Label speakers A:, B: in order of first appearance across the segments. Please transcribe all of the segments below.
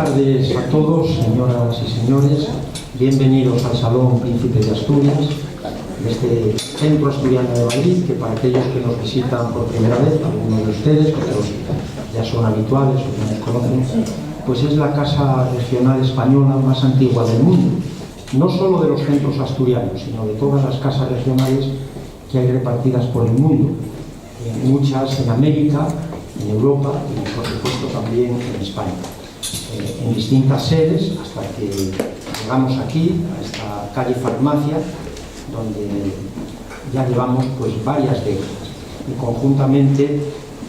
A: tardes a todos, señoras y señores. Bienvenidos al Salón Príncipe de Asturias, de este Centro Asturiano de Madrid, que para aquellos que nos visitan por primera vez, algunos de ustedes, otros ya son habituales o ya nos conocen, pues es la casa regional española más antigua del mundo. No solo de los centros asturianos, sino de todas las casas regionales que hay repartidas por el mundo. Muchas en América, en Europa y por supuesto también en España. En distintas sedes, hasta que llegamos aquí, a esta calle Farmacia, donde ya llevamos pues varias décadas. Y conjuntamente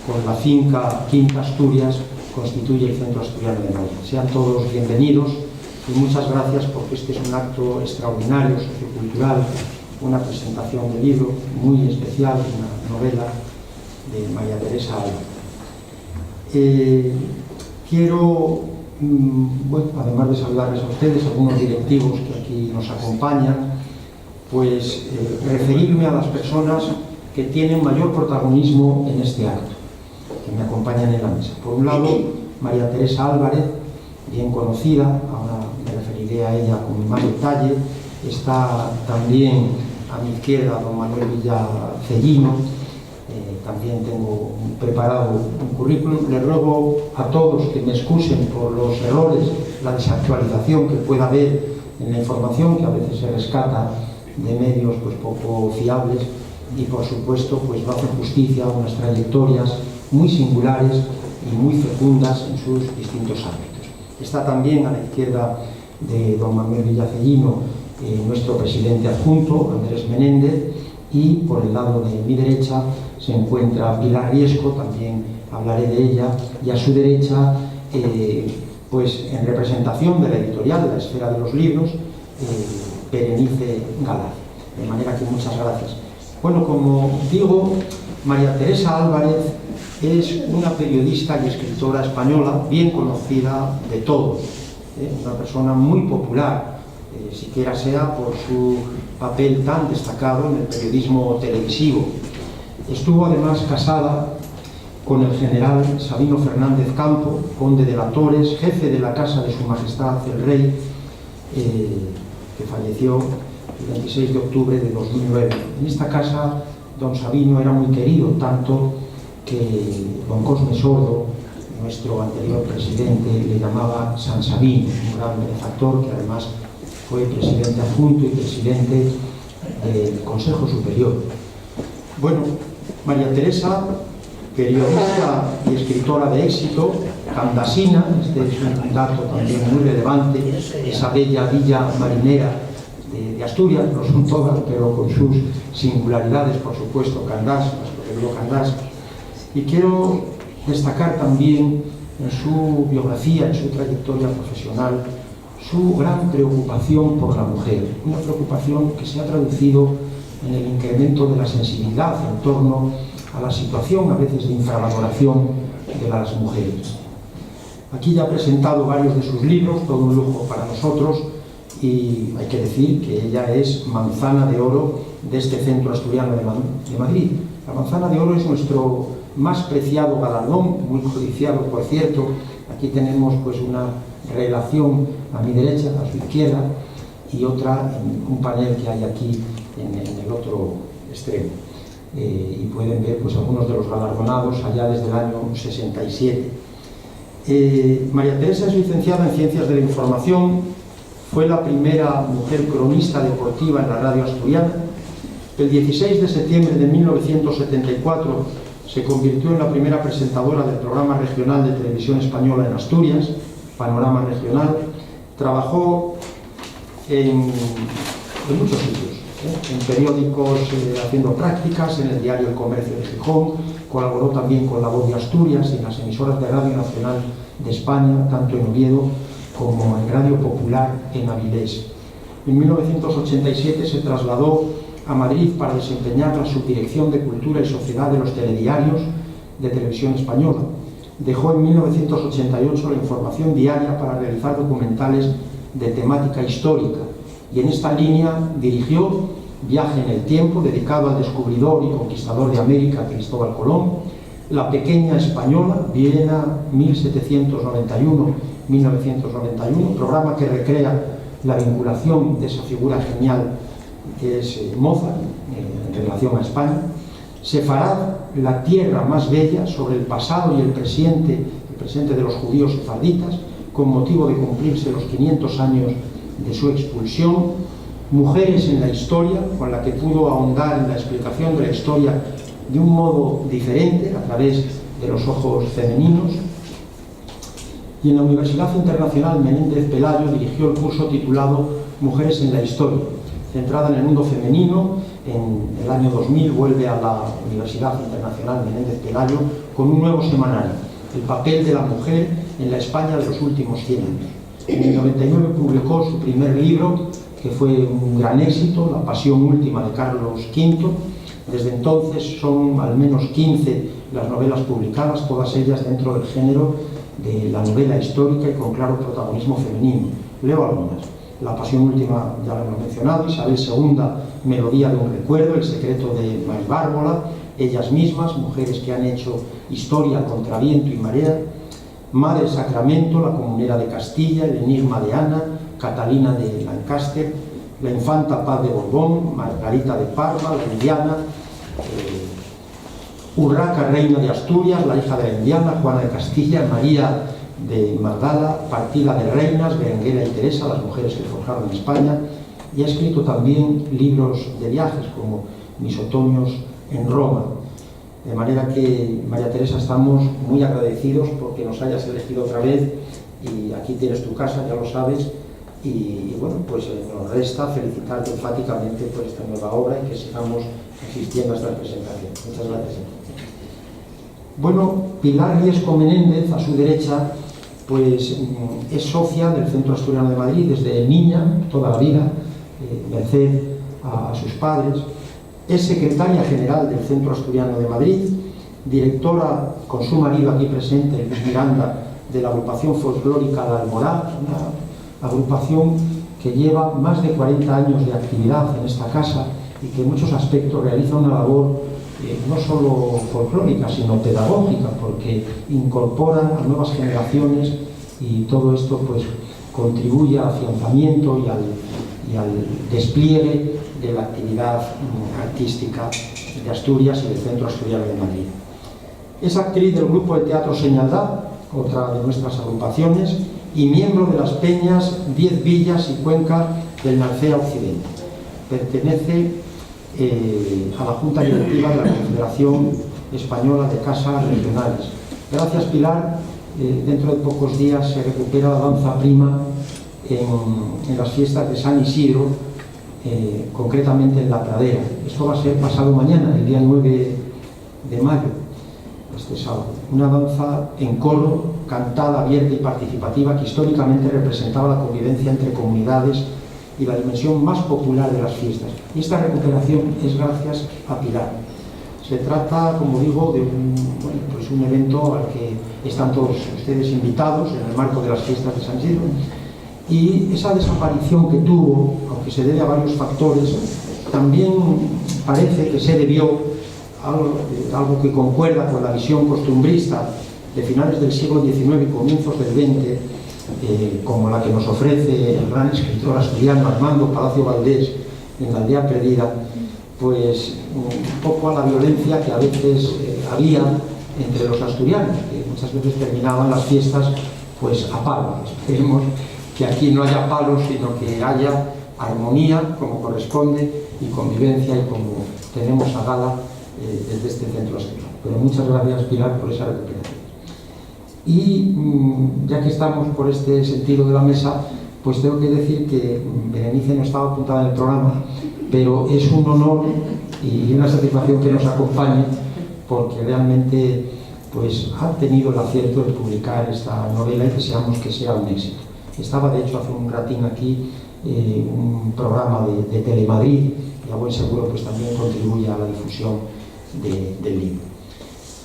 A: con la finca Quinta Asturias constituye el Centro Asturiano de Madrid. Sean todos bienvenidos y muchas gracias, porque este es un acto extraordinario, sociocultural, una presentación de libro muy especial, una novela de María Teresa Álvarez. Quiero, bueno, además de saludarles a ustedes, algunos directivos que aquí nos acompañan, pues referirme a las personas que tienen mayor protagonismo en este acto, que me acompañan en la mesa. Por un lado, María Teresa Álvarez, bien conocida, ahora me referiré a ella con más detalle. Está también a mi izquierda don Manuel Villacellino. También tengo preparado un currículum. Les ruego a todos que me excusen por los errores, la desactualización que pueda haber en la información, que a veces se rescata de medios pues poco fiables, y por supuesto pues no hace justicia a unas trayectorias muy singulares y muy fecundas en sus distintos ámbitos. Está también a la izquierda de don Manuel Villacellino nuestro presidente adjunto, Andrés Menéndez, y por el lado de mi derecha se encuentra Pilar Riesco, también hablaré de ella, y a su derecha, pues en representación de la editorial de la Esfera de los Libros, Berenice Galaz. De manera que muchas gracias. Bueno, como digo, María Teresa Álvarez es una periodista y escritora española bien conocida de todos, una persona muy popular, siquiera sea por su papel tan destacado en el periodismo televisivo. Estuvo además casada con el general Sabino Fernández Campo, conde de la Torres, jefe de la casa de Su Majestad el Rey, que falleció el 26 de octubre de 2009. En esta casa don Sabino era muy querido, tanto que don Cosme Sordo, nuestro anterior presidente, le llamaba San Sabino, un gran benefactor que además fue presidente adjunto y presidente del Consejo Superior. Bueno, María Teresa, periodista y escritora de éxito, candasina, este es un dato también muy relevante, esa bella villa marinera de Asturias, no son todas, pero con sus singularidades, por supuesto, Candás, Candás. Y quiero destacar también en su biografía, en su trayectoria profesional, su gran preocupación por la mujer, una preocupación que se ha traducido en el incremento de la sensibilidad en torno a la situación a veces de infravaloración de las mujeres. Aquí ya ha presentado varios de sus libros, todo un lujo para nosotros, y hay que decir que ella es manzana de oro de este Centro Asturiano de Madrid. La manzana de oro es nuestro más preciado galardón, muy codiciado, por cierto. Aquí tenemos pues una relación a mi derecha, a su izquierda, y otra en un panel que hay aquí en el otro extremo. Y pueden ver pues algunos de los galardonados allá desde el año 67. María Teresa es licenciada en Ciencias de la Información, fue la primera mujer cronista deportiva en la radio asturiana. El 16 de septiembre de 1974 se convirtió en la primera presentadora del programa regional de televisión española en Asturias, Panorama Regional. Trabajó en muchos sitios, en periódicos haciendo prácticas, en el diario El Comercio de Gijón, colaboró también con La Voz de Asturias y en las emisoras de Radio Nacional de España, tanto en Oviedo como en Radio Popular en Avilés. En 1987 se trasladó a Madrid para desempeñar la subdirección de Cultura y Sociedad de los telediarios de Televisión Española. Dejó en 1988 la información diaria para realizar documentales de temática histórica, y en esta línea dirigió Viaje en el Tiempo, dedicado al descubridor y conquistador de América, Cristóbal Colón, La Pequeña Española, Viena 1791 1991, programa que recrea la vinculación de esa figura genial que es Mozart en relación a España. Sefarad, la tierra más bella, sobre el pasado y el presente de los judíos sefarditas, con motivo de cumplirse los 500 años de su expulsión. Mujeres en la historia, con la que pudo ahondar en la explicación de la historia de un modo diferente, a través de los ojos femeninos. Y en la Universidad Internacional Menéndez Pelayo dirigió el curso titulado Mujeres en la Historia, centrada en el mundo femenino. En el año 2000 vuelve a la Universidad Internacional Menéndez Pelayo con un nuevo semanario, El papel de la mujer en la España de los últimos 100 años. En el 99 publicó su primer libro, que fue un gran éxito, La pasión última de Carlos V. Desde entonces son al menos 15 las novelas publicadas, todas ellas dentro del género de la novela histórica y con claro protagonismo femenino. Leo algunas. La pasión última ya lo hemos mencionado, Isabel II, Melodía de un recuerdo, El secreto de Maribárbola, Ellas mismas, mujeres que han hecho historia contra viento y marea, Madre Sacramento, La comunera de Castilla, El enigma de Ana, Catalina de Lancaster, La infanta Paz de Borbón, Margarita de Parma, La Indiana, Urraca, reina de Asturias, La hija de la Indiana, Juana de Castilla, María de Magdala, Partida de reinas, Berenguera y Teresa, las mujeres que forjaron en España, y ha escrito también libros de viajes como Mis otoños en Roma. De manera que, María Teresa, estamos muy agradecidos porque nos hayas elegido otra vez, y aquí tienes tu casa, ya lo sabes, y bueno, pues nos resta felicitarte enfáticamente por esta nueva obra y que sigamos asistiendo a esta presentación. Muchas gracias. Bueno, Pilar Riesco Menéndez, a su derecha, pues es socia del Centro Asturiano de Madrid desde niña, toda la vida, merced a sus padres. Es secretaria general del Centro Asturiano de Madrid, directora, con su marido aquí presente, Luis Miranda, de la agrupación folclórica La Alborada, una agrupación que lleva más de 40 años de actividad en esta casa y que en muchos aspectos realiza una labor no solo folclórica, sino pedagógica, porque incorporan a nuevas generaciones y todo esto pues contribuye al afianzamiento y al despliegue de la actividad artística de Asturias y del Centro Asturiano de Madrid. Es actriz del grupo de teatro Señaldad, otra de nuestras agrupaciones, y miembro de las peñas 10 Villas y Cuenca del Narcea Occidente. Pertenece a la Junta Directiva de la Confederación Española de Casas Regionales. Gracias, Pilar. Dentro de pocos días se recupera la danza prima en las fiestas de San Isidro, concretamente en La Pradera. Esto va a ser pasado mañana, el día 9 de mayo, este sábado. Una danza en coro, cantada, abierta y participativa, que históricamente representaba la convivencia entre comunidades y la dimensión más popular de las fiestas. Y esta recuperación es gracias a Pilar. Se trata, como digo, de un evento al que están todos ustedes invitados en el marco de las fiestas de San Isidro. Y esa desaparición que tuvo, aunque se debe a varios factores, también parece que se debió a algo que concuerda con la visión costumbrista de finales del siglo XIX y comienzos del XX, como la que nos ofrece el gran escritor asturiano Armando Palacio Valdés en La aldea perdida, pues un poco a la violencia que a veces había entre los asturianos, que muchas veces terminaban las fiestas pues a palos. Esperemos que aquí no haya palos, sino que haya armonía como corresponde y convivencia, y como tenemos a gala desde este centro asturiano. Pero muchas gracias, Pilar, por esa recuperación. Y ya que estamos por este sentido de la mesa, pues tengo que decir que Berenice no estaba apuntada en el programa, pero es un honor y una satisfacción que nos acompañe, porque realmente pues ha tenido el acierto de publicar esta novela y deseamos que sea un éxito. Estaba de hecho hace un ratín aquí un programa de Telemadrid, y a buen seguro pues también contribuye a la difusión del libro.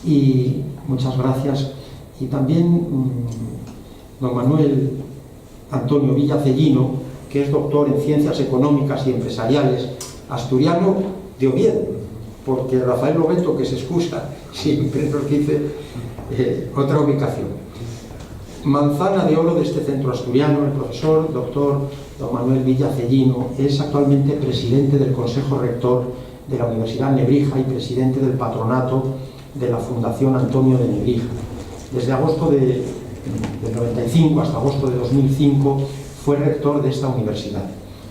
A: Y muchas gracias. Y también don Manuel Antonio Villacellino, que es doctor en Ciencias Económicas y Empresariales, asturiano de Oviedo, porque Rafael Lobeto, que se excusa, siempre nos dice otra ubicación. manzana de oro de este centro asturiano. El profesor doctor don Manuel Villa Cellino es actualmente presidente del Consejo Rector de la Universidad Nebrija y presidente del patronato de la Fundación Antonio de Nebrija. Desde agosto del 95 hasta agosto de 2005 fue rector de esta universidad.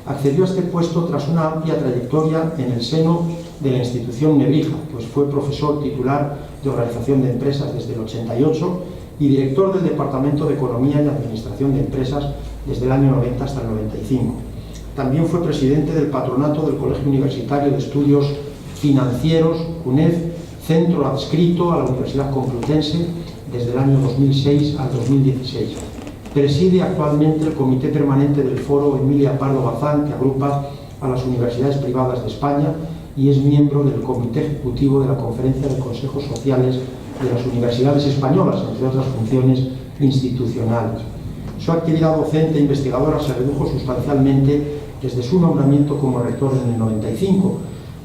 A: Accedió a este puesto tras una amplia trayectoria en el seno de la institución Nebrija, pues fue profesor titular de Organización de Empresas desde el 88 y director del Departamento de Economía y Administración de Empresas desde el año 90 hasta el 95. También fue presidente del patronato del Colegio Universitario de Estudios Financieros, CUNEF, centro adscrito a la Universidad Complutense desde el año 2006 al 2016. Preside actualmente el Comité Permanente del Foro Emilia Pardo Bazán, que agrupa a las universidades privadas de España, y es miembro del Comité Ejecutivo de la Conferencia de Consejos Sociales de las Universidades Españolas, entre otras funciones institucionales. Su actividad docente e investigadora se redujo sustancialmente desde su nombramiento como rector en el 95,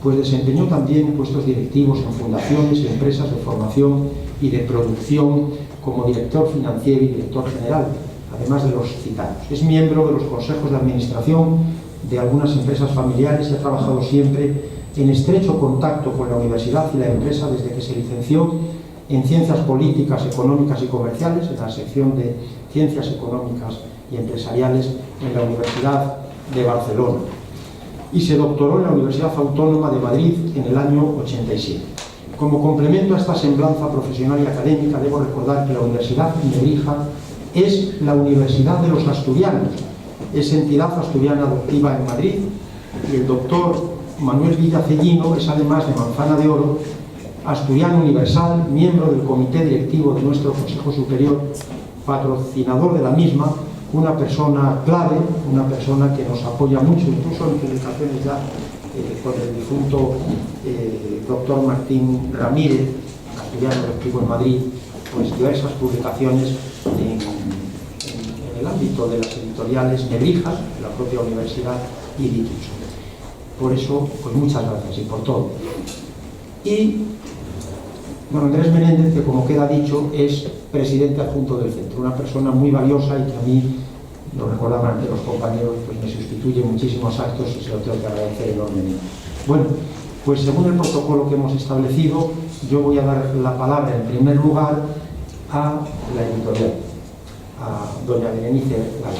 A: pues desempeñó también puestos directivos en fundaciones y empresas de formación y de producción como director financiero y director general, además de los citados. Es miembro de los consejos de administración de algunas empresas familiares y ha trabajado siempre en estrecho contacto con la universidad y la empresa desde que se licenció en Ciencias Políticas, Económicas y Comerciales, en la sección de Ciencias Económicas y Empresariales en la Universidad de Barcelona, y se doctoró en la Universidad Autónoma de Madrid en el año 87. Como complemento a esta semblanza profesional y académica, debo recordar que la Universidad Nebrija es la Universidad de los Asturianos, es entidad asturiana adoptiva en Madrid, y el doctor Manuel Villa Cellino es, además de manzana de oro, asturiano universal, miembro del comité directivo de nuestro Consejo Superior, patrocinador de la misma, una persona clave, una persona que nos apoya mucho, incluso en publicaciones ya con el difunto doctor Martín Ramírez, asturiano directivo en Madrid, pues diversas publicaciones en el ámbito de las editoriales Nebrija, de la propia universidad, y dicho. Por eso, pues muchas gracias y por todo. Y don Andrés Menéndez, que como queda dicho, es presidente adjunto del centro, una persona muy valiosa y que a mí, lo recordaban ante los compañeros, pues me sustituye en muchísimos actos y se lo tengo que agradecer enormemente. Bueno, pues según el protocolo que hemos establecido, yo voy a dar la palabra en primer lugar a la editorial, a doña Berenice Gala.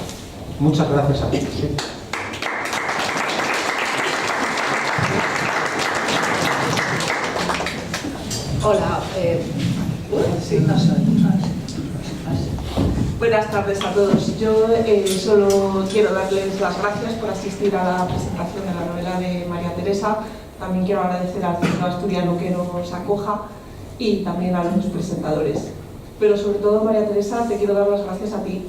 A: Muchas gracias a todos.
B: Hola, sí, no soy. Buenas tardes a todos. Yo solo quiero darles las gracias por asistir a la presentación de la novela de María Teresa. También quiero agradecer al Centro Asturiano que nos acoja y también a los presentadores. Pero sobre todo, María Teresa, te quiero dar las gracias a ti,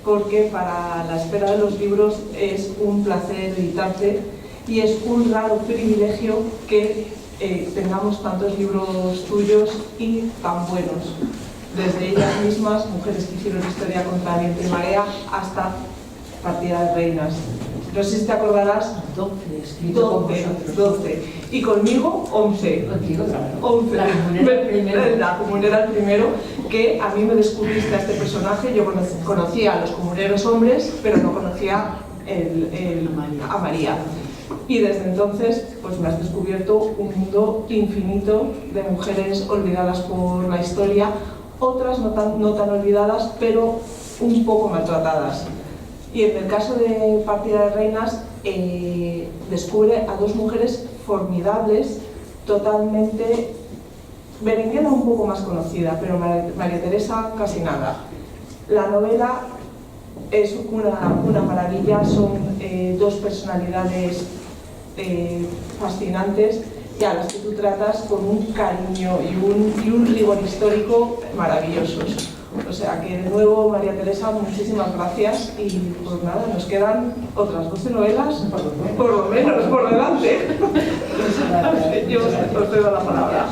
B: porque para la espera de los libros es un placer editarte y es un raro privilegio que tengamos tantos libros tuyos y tan buenos, desde ellas mismas, Mujeres que hicieron historia contra viento y marea, hasta Partida de Reinas. No sé si te acordarás, 12, y conmigo 11.
C: Contigo, claro.
B: 11.
C: La
B: comunera el primero, que a mí me descubriste a este personaje. Yo conocía a los comuneros hombres, pero no conocía a María. Y desde entonces pues me has descubierto un mundo infinito de mujeres olvidadas por la historia, otras no tan olvidadas, pero un poco maltratadas. Y en el caso de Partida de Reinas descubre a dos mujeres formidables, totalmente. Berenguera un poco más conocida, pero María Teresa casi nada. La novela es una maravilla, son dos personalidades fascinantes y a las que tú tratas con un cariño y un rigor histórico maravillosos. O sea que de nuevo, María Teresa, muchísimas gracias y pues nada, nos quedan otras 12 novelas, por lo menos, por delante. Yo os doy la palabra.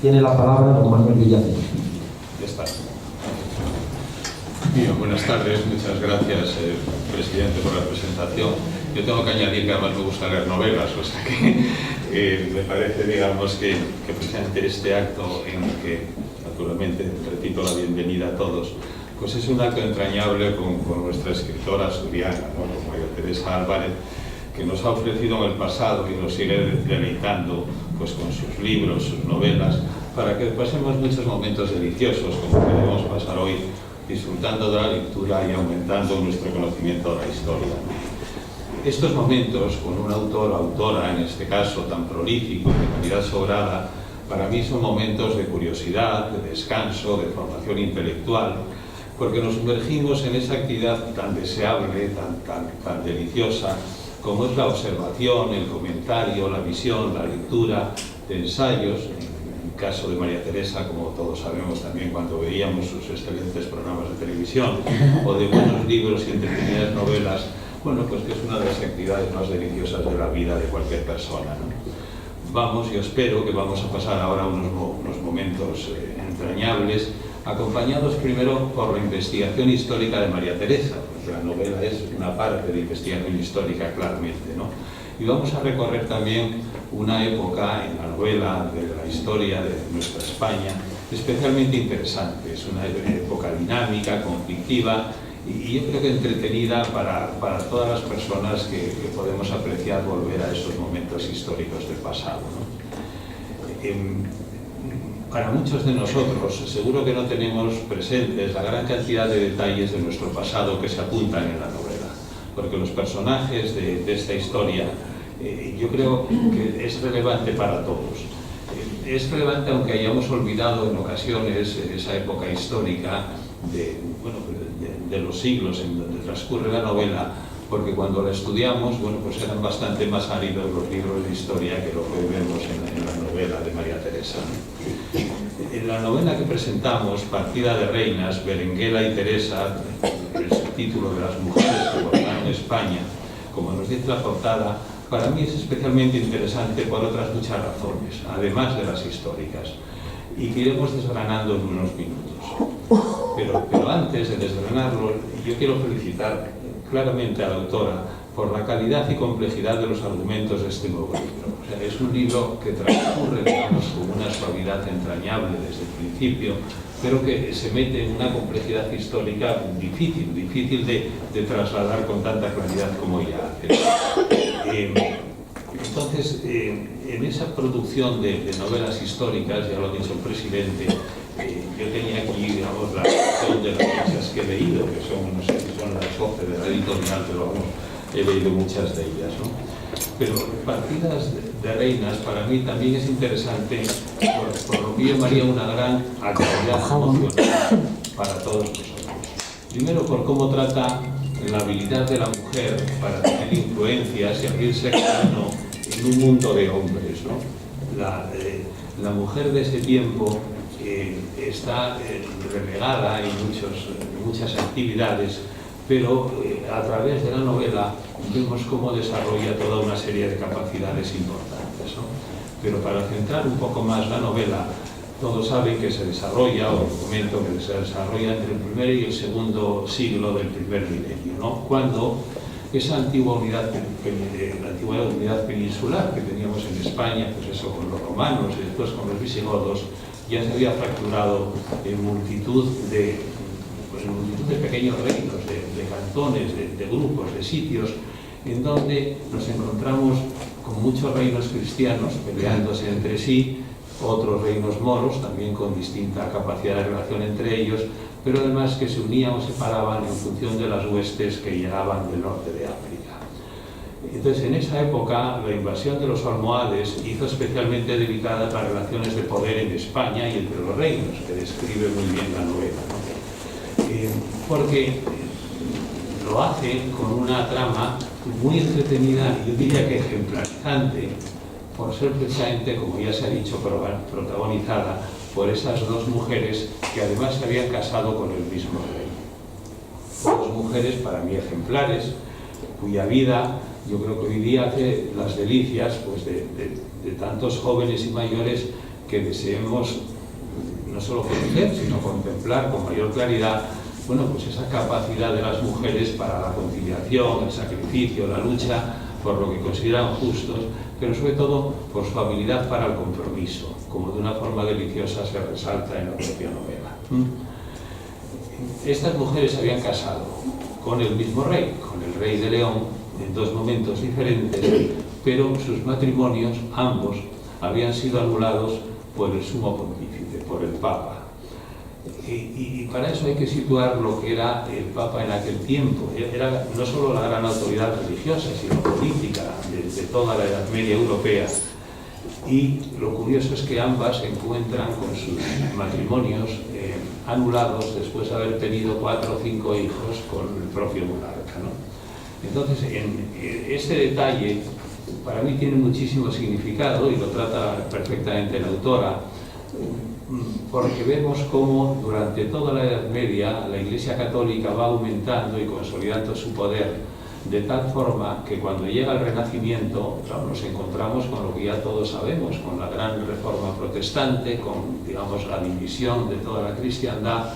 A: Tiene la palabra don Manuel Villa Cellino.
D: Ya está. Bien, buenas tardes, muchas gracias, presidente, por la presentación.
C: Yo tengo que añadir que además me gusta leer novelas, o sea que me parece, digamos, que precisamente este acto en el que, naturalmente, repito la bienvenida a todos, pues es un acto entrañable con nuestra escritora asturiana, ¿no? Con María Teresa Álvarez, que nos ha ofrecido en el pasado y nos sigue deleitando pues, con sus libros, sus novelas, para que pasemos muchos momentos deliciosos, como queremos pasar hoy, disfrutando de la lectura y aumentando nuestro conocimiento de la historia. Estos momentos, con un autor o autora, en este caso, tan prolífico y de calidad sobrada, para mí son momentos de curiosidad, de descanso, de formación intelectual, porque nos sumergimos en esa actividad tan deseable, tan deliciosa, como es la observación, el comentario, la visión, la lectura de ensayos. En el caso de María Teresa, como todos sabemos también cuando veíamos sus excelentes programas de televisión, o de buenos libros y entretenidas novelas, bueno, pues que es una de las actividades más deliciosas de la vida de cualquier persona, ¿no? Vamos, yo espero que vamos a pasar ahora unos momentos entrañables, acompañados primero por la investigación histórica de María Teresa, pues la novela es una parte de investigación histórica claramente, ¿no? Y vamos a recorrer también una época en la novela de la historia de nuestra España especialmente interesante. Es una época dinámica, conflictiva y yo creo que entretenida para todas las personas que podemos apreciar volver a esos momentos históricos del pasado, ¿no? Para muchos de nosotros, seguro que no tenemos presentes la gran cantidad de detalles de nuestro pasado que se apuntan en la novela, porque los personajes de esta historia yo creo que es relevante para todos. Es relevante aunque hayamos olvidado en ocasiones esa época histórica de los siglos en donde transcurre la novela, porque cuando la estudiamos, bueno, pues eran bastante más áridos los libros de historia que lo que vemos en la novela de María Teresa. En la novela que presentamos, Partida de Reinas, Berenguela y Teresa, el subtítulo de las mujeres que gobernaron España, como nos dice la portada, para mí es especialmente interesante por otras muchas razones, además de las históricas, y que iremos desgranando en unos minutos. Pero antes de desgranarlo, yo quiero felicitar claramente a la autora por la calidad y complejidad de los argumentos de este nuevo libro. O sea, es un libro que transcurre, digamos, con una suavidad entrañable desde el principio, pero que se mete en una complejidad histórica difícil de trasladar con tanta claridad como ella hace. Entonces, en esa producción de novelas históricas, ya lo ha dicho el presidente, yo tenía aquí, digamos, la sección de las muchas que he leído, que son, no sé, son las 12 de la editorial, pero vamos, he leído muchas de ellas, ¿no? Pero Partidas de Reinas para mí también es interesante por lo que yo llamaría una gran actividad emocional para todos nosotros. Primero por cómo trata la habilidad de la mujer para tener influencias y abrirse camino en un mundo de hombres, ¿no? La mujer de ese tiempo está relegada en muchas actividades, pero a través de la novela vemos cómo desarrolla toda una serie de capacidades importantes, ¿no? Pero para centrar un poco más la novela, todos saben que se desarrolla, o documento que se desarrolla entre el primer y el segundo siglo del primer milenio, ¿no? Cuando esa antigua unidad, la antigua unidad peninsular que teníamos en España, pues eso con los romanos y después con los visigodos, ya se había fracturado en multitud de pequeños reinos, de cantones, de grupos, de sitios, en donde nos encontramos con muchos reinos cristianos peleándose entre sí, otros reinos moros, también con distinta capacidad de relación entre ellos, pero además que se unían o separaban en función de las huestes que llegaban del norte de África. Entonces, en esa época, la invasión de los almohades hizo especialmente delicadas las relaciones de poder en España y entre los reinos, que describe muy bien la novela, ¿no? Porque lo hace con una trama muy entretenida y yo diría que ejemplarizante, por ser precisamente, como ya se ha dicho, protagonizada por esas dos mujeres que además se habían casado con el mismo rey. Dos mujeres para mí ejemplares, cuya vida yo creo que hoy día hace las delicias pues, de tantos jóvenes y mayores que deseemos no solo conocer, sino contemplar con mayor claridad bueno, pues esa capacidad de las mujeres para la conciliación, el sacrificio, la lucha por lo que consideran justos, pero sobre todo por su habilidad para el compromiso, como de una forma deliciosa se resalta en la propia novela. Estas mujeres se habían casado con el mismo rey, con el rey de León, en dos momentos diferentes, pero sus matrimonios, ambos, habían sido anulados por el sumo pontífice, por el Papa. Y para eso hay que situar lo que era el Papa en aquel tiempo. Era no solo la gran autoridad religiosa, sino política de toda la Edad Media europea. Y lo curioso es que ambas se encuentran con sus matrimonios anulados después de haber tenido 4 o 5 hijos con el propio monarca, ¿no? Entonces, este detalle para mí tiene muchísimo significado y lo trata perfectamente la autora, porque vemos cómo durante toda la Edad Media la Iglesia Católica va aumentando y consolidando su poder de tal forma que cuando llega el Renacimiento, claro, nos encontramos con lo que ya todos sabemos, con la gran reforma protestante, con, digamos, la división de toda la cristiandad,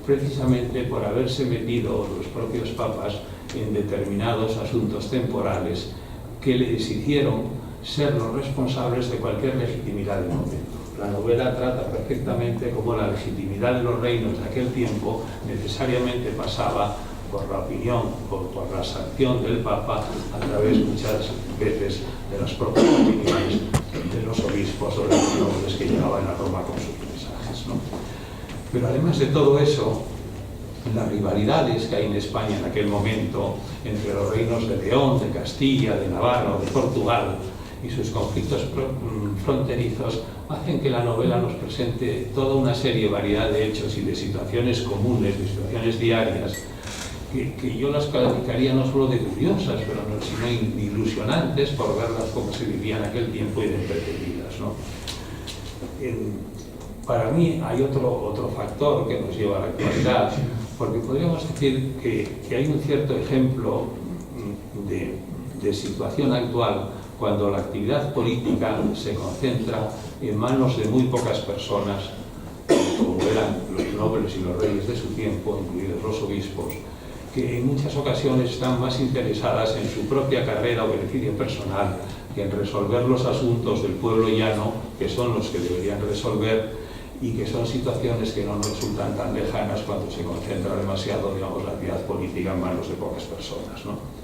C: precisamente por haberse metido los propios papas en determinados asuntos temporales que les hicieron ser los responsables de cualquier legitimidad del momento. La novela trata perfectamente cómo la legitimidad de los reinos de aquel tiempo necesariamente pasaba por la opinión o por la sanción del Papa a través muchas veces de las propias opiniones de los obispos o de los nobles que llegaban a Roma con sus mensajes, ¿no? Pero además de todo eso, las rivalidades que hay en España en aquel momento entre los reinos de León, de Castilla, de Navarra, de Portugal y sus conflictos fronterizos hacen que la novela nos presente toda una serie, variedad de hechos y de situaciones comunes, de situaciones diarias, que yo las calificaría no solo de curiosas, pero no, sino ilusionantes por verlas como se vivía en aquel tiempo y de entretenidas, ¿no? Para mí hay otro factor que nos lleva a la actualidad, porque podríamos decir que hay un cierto ejemplo de situación actual cuando la actividad política se concentra en manos de muy pocas personas, como eran los nobles y los reyes de su tiempo, incluidos los obispos, que en muchas ocasiones están más interesadas en su propia carrera o beneficio personal que en resolver los asuntos del pueblo llano, que son los que deberían resolver, y que son situaciones que no nos resultan tan lejanas cuando se concentra demasiado, digamos, la actividad política en manos de pocas personas, ¿no?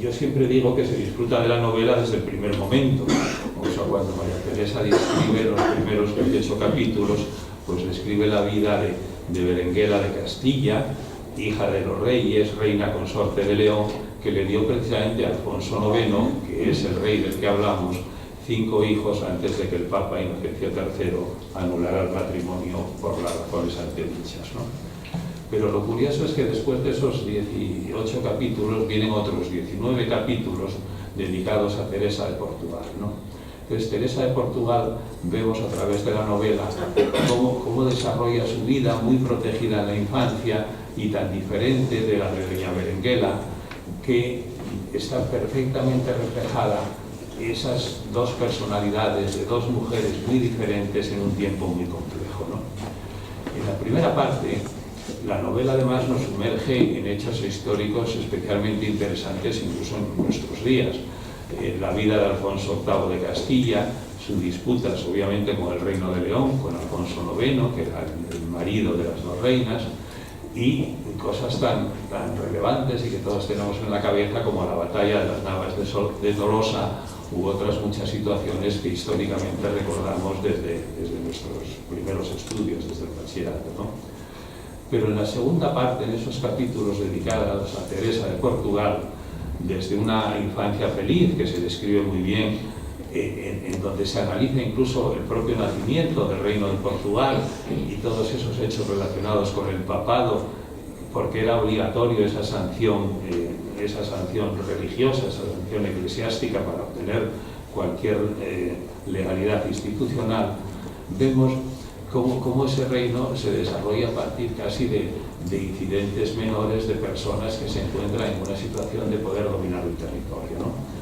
C: Yo siempre digo que se disfruta de la novela desde el primer momento. O sea, cuando María Teresa describe los primeros 28 capítulos, pues describe la vida de Berenguela de Castilla, hija de los reyes, reina consorte de León, que le dio precisamente a Alfonso IX, que es el rey del que hablamos, 5 hijos antes de que el Papa Inocencio III anulara el matrimonio por las razones antedichas, ¿no? Pero lo curioso es que después de esos 18 capítulos vienen otros 19 capítulos dedicados a Teresa de Portugal, ¿no? Entonces, Teresa de Portugal, vemos a través de la novela cómo desarrolla su vida muy protegida en la infancia y tan diferente de la de doña Berenguela, que está perfectamente reflejada esas dos personalidades de dos mujeres muy diferentes en un tiempo muy complejo, ¿no? En la primera parte, la novela además nos sumerge en hechos históricos especialmente interesantes incluso en nuestros días. La vida de Alfonso VIII de Castilla, sus disputas obviamente con el Reino de León, con Alfonso IX, que era el marido de las dos reinas, y cosas tan relevantes y que todos tenemos en la cabeza como la batalla de las Navas de Tolosa u otras muchas situaciones que históricamente recordamos desde nuestros primeros estudios, desde el bachillerato, ¿no? Pero en la segunda parte, en esos capítulos dedicados a Teresa de Portugal, desde una infancia feliz, que se describe muy bien, en donde se analiza incluso el propio nacimiento del Reino de Portugal y todos esos hechos relacionados con el papado, porque era obligatorio esa sanción religiosa, esa sanción eclesiástica para obtener cualquier legalidad institucional. Vemos cómo ese reino se desarrolla a partir casi de incidentes menores de personas que se encuentran en una situación de poder dominar el territorio, ¿no?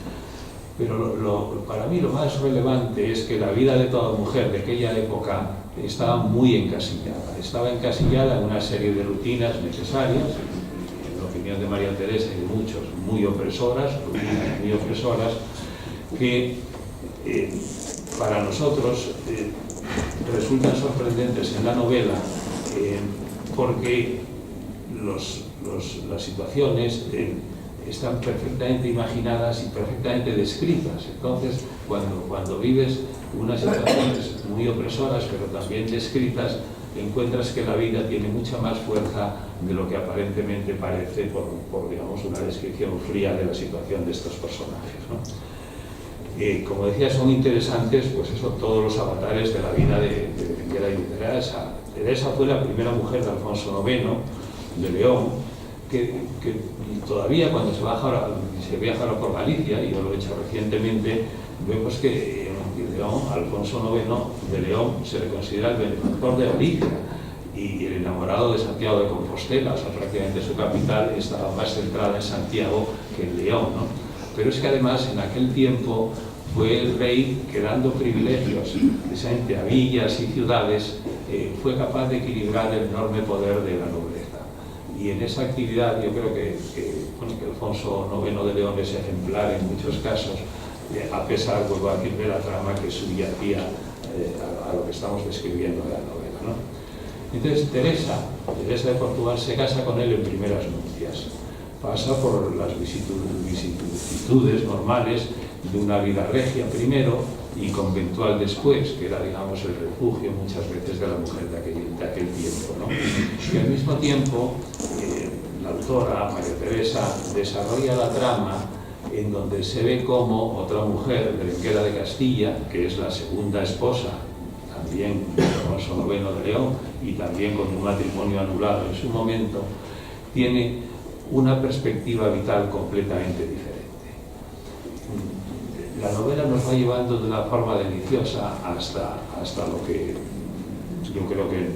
C: Pero para mí lo más relevante es que la vida de toda mujer de aquella época estaba muy encasillada. Estaba encasillada en una serie de rutinas necesarias, en la opinión de María Teresa y de muchos, muy opresoras, rutinas muy opresoras, que para nosotros resultan sorprendentes en la novela porque las situaciones están perfectamente imaginadas y perfectamente descritas. Entonces, cuando vives unas situaciones muy opresoras, pero también descritas, encuentras que la vida tiene mucha más fuerza de lo que aparentemente parece por digamos, una descripción fría de la situación de estos personajes, ¿no? Como decía, son interesantes, pues eso, todos los avatares de la vida de Benguera y de Teresa. Teresa fue la primera mujer de Alfonso IX de León, que todavía cuando se viaja ahora por Galicia, y yo lo he hecho recientemente, vemos que en León, Alfonso IX de León se le considera el benefactor de Galicia, y el enamorado de Santiago de Compostela, o sea, prácticamente su capital estaba más centrada en Santiago que en León, ¿no? Pero es que además en aquel tiempo fue el rey que, dando privilegios precisamente a villas y ciudades, fue capaz de equilibrar el enorme poder de la nobleza. Y en esa actividad yo creo que Alfonso IX de León es ejemplar en muchos casos, a pesar, vuelvo a decir, de la trama que subyacía a lo que estamos describiendo de la novela, ¿no? Entonces Teresa de Portugal se casa con él en primeras nupcias. Pasa por las vicisitudes normales de una vida regia primero y conventual después, que era, digamos, el refugio muchas veces de la mujer de aquel tiempo, ¿no? Y al mismo tiempo, la autora, María Teresa, desarrolla la trama en donde se ve como otra mujer, Berenguera de Castilla, que es la segunda esposa, también de Alfonso IX de León, y también con un matrimonio anulado en su momento, tiene una perspectiva vital completamente diferente. La novela nos va llevando de una forma deliciosa hasta lo que yo creo que,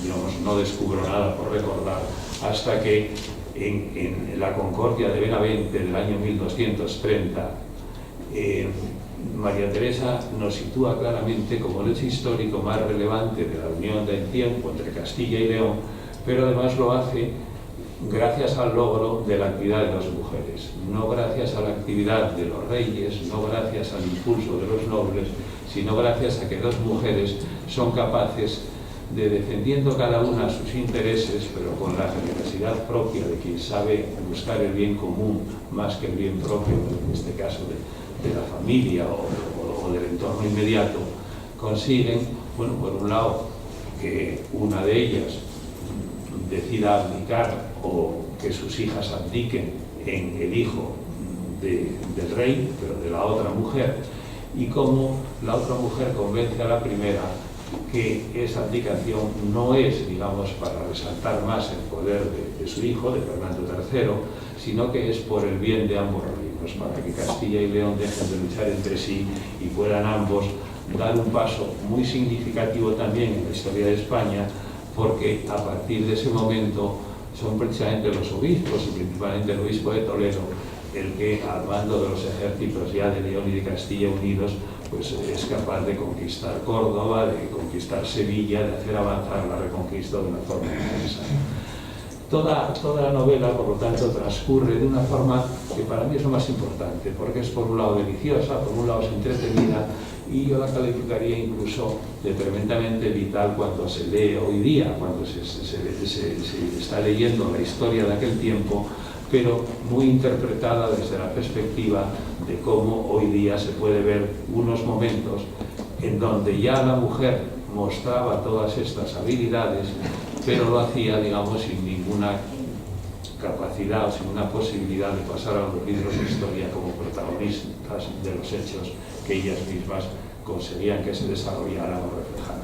C: digamos, no descubro nada por recordar, hasta que en la Concordia de Benavente del año 1230, María Teresa nos sitúa claramente como el hecho histórico más relevante de la unión del tiempo entre Castilla y León, pero además lo hace gracias al logro de la actividad de las mujeres, no gracias a la actividad de los reyes, no gracias al impulso de los nobles, sino gracias a que dos mujeres son capaces de, defendiendo cada una sus intereses, pero con la generosidad propia de quien sabe buscar el bien común más que el bien propio, en este caso de la familia o del entorno inmediato, consiguen, bueno, por un lado, que una de ellas decida abdicar o que sus hijas abdiquen en el hijo del rey, pero de la otra mujer, y cómo la otra mujer convence a la primera que esa abdicación no es, digamos, para resaltar más el poder de su hijo, de Fernando III, sino que es por el bien de ambos reinos, para que Castilla y León dejen de luchar entre sí y puedan ambos dar un paso muy significativo también en la historia de España, porque a partir de ese momento son precisamente los obispos, y principalmente el obispo de Toledo, el que, al mando de los ejércitos ya de León y de Castilla unidos, pues es capaz de conquistar Córdoba, de conquistar Sevilla, de hacer avanzar la reconquista de una forma inmensa. Toda la novela, por lo tanto, transcurre de una forma que para mí es lo más importante, porque es por un lado deliciosa, por un lado es entretenida, y yo la calificaría incluso de tremendamente vital cuando se lee hoy día, cuando se está leyendo la historia de aquel tiempo, pero muy interpretada desde la perspectiva de cómo hoy día se puede ver unos momentos en donde ya la mujer mostraba todas estas habilidades, pero lo hacía, digamos, sin ninguna capacidad o sin una posibilidad de pasar a los libros de historia como protagonistas de los hechos que ellas mismas conseguían que se desarrollaran o reflejaran.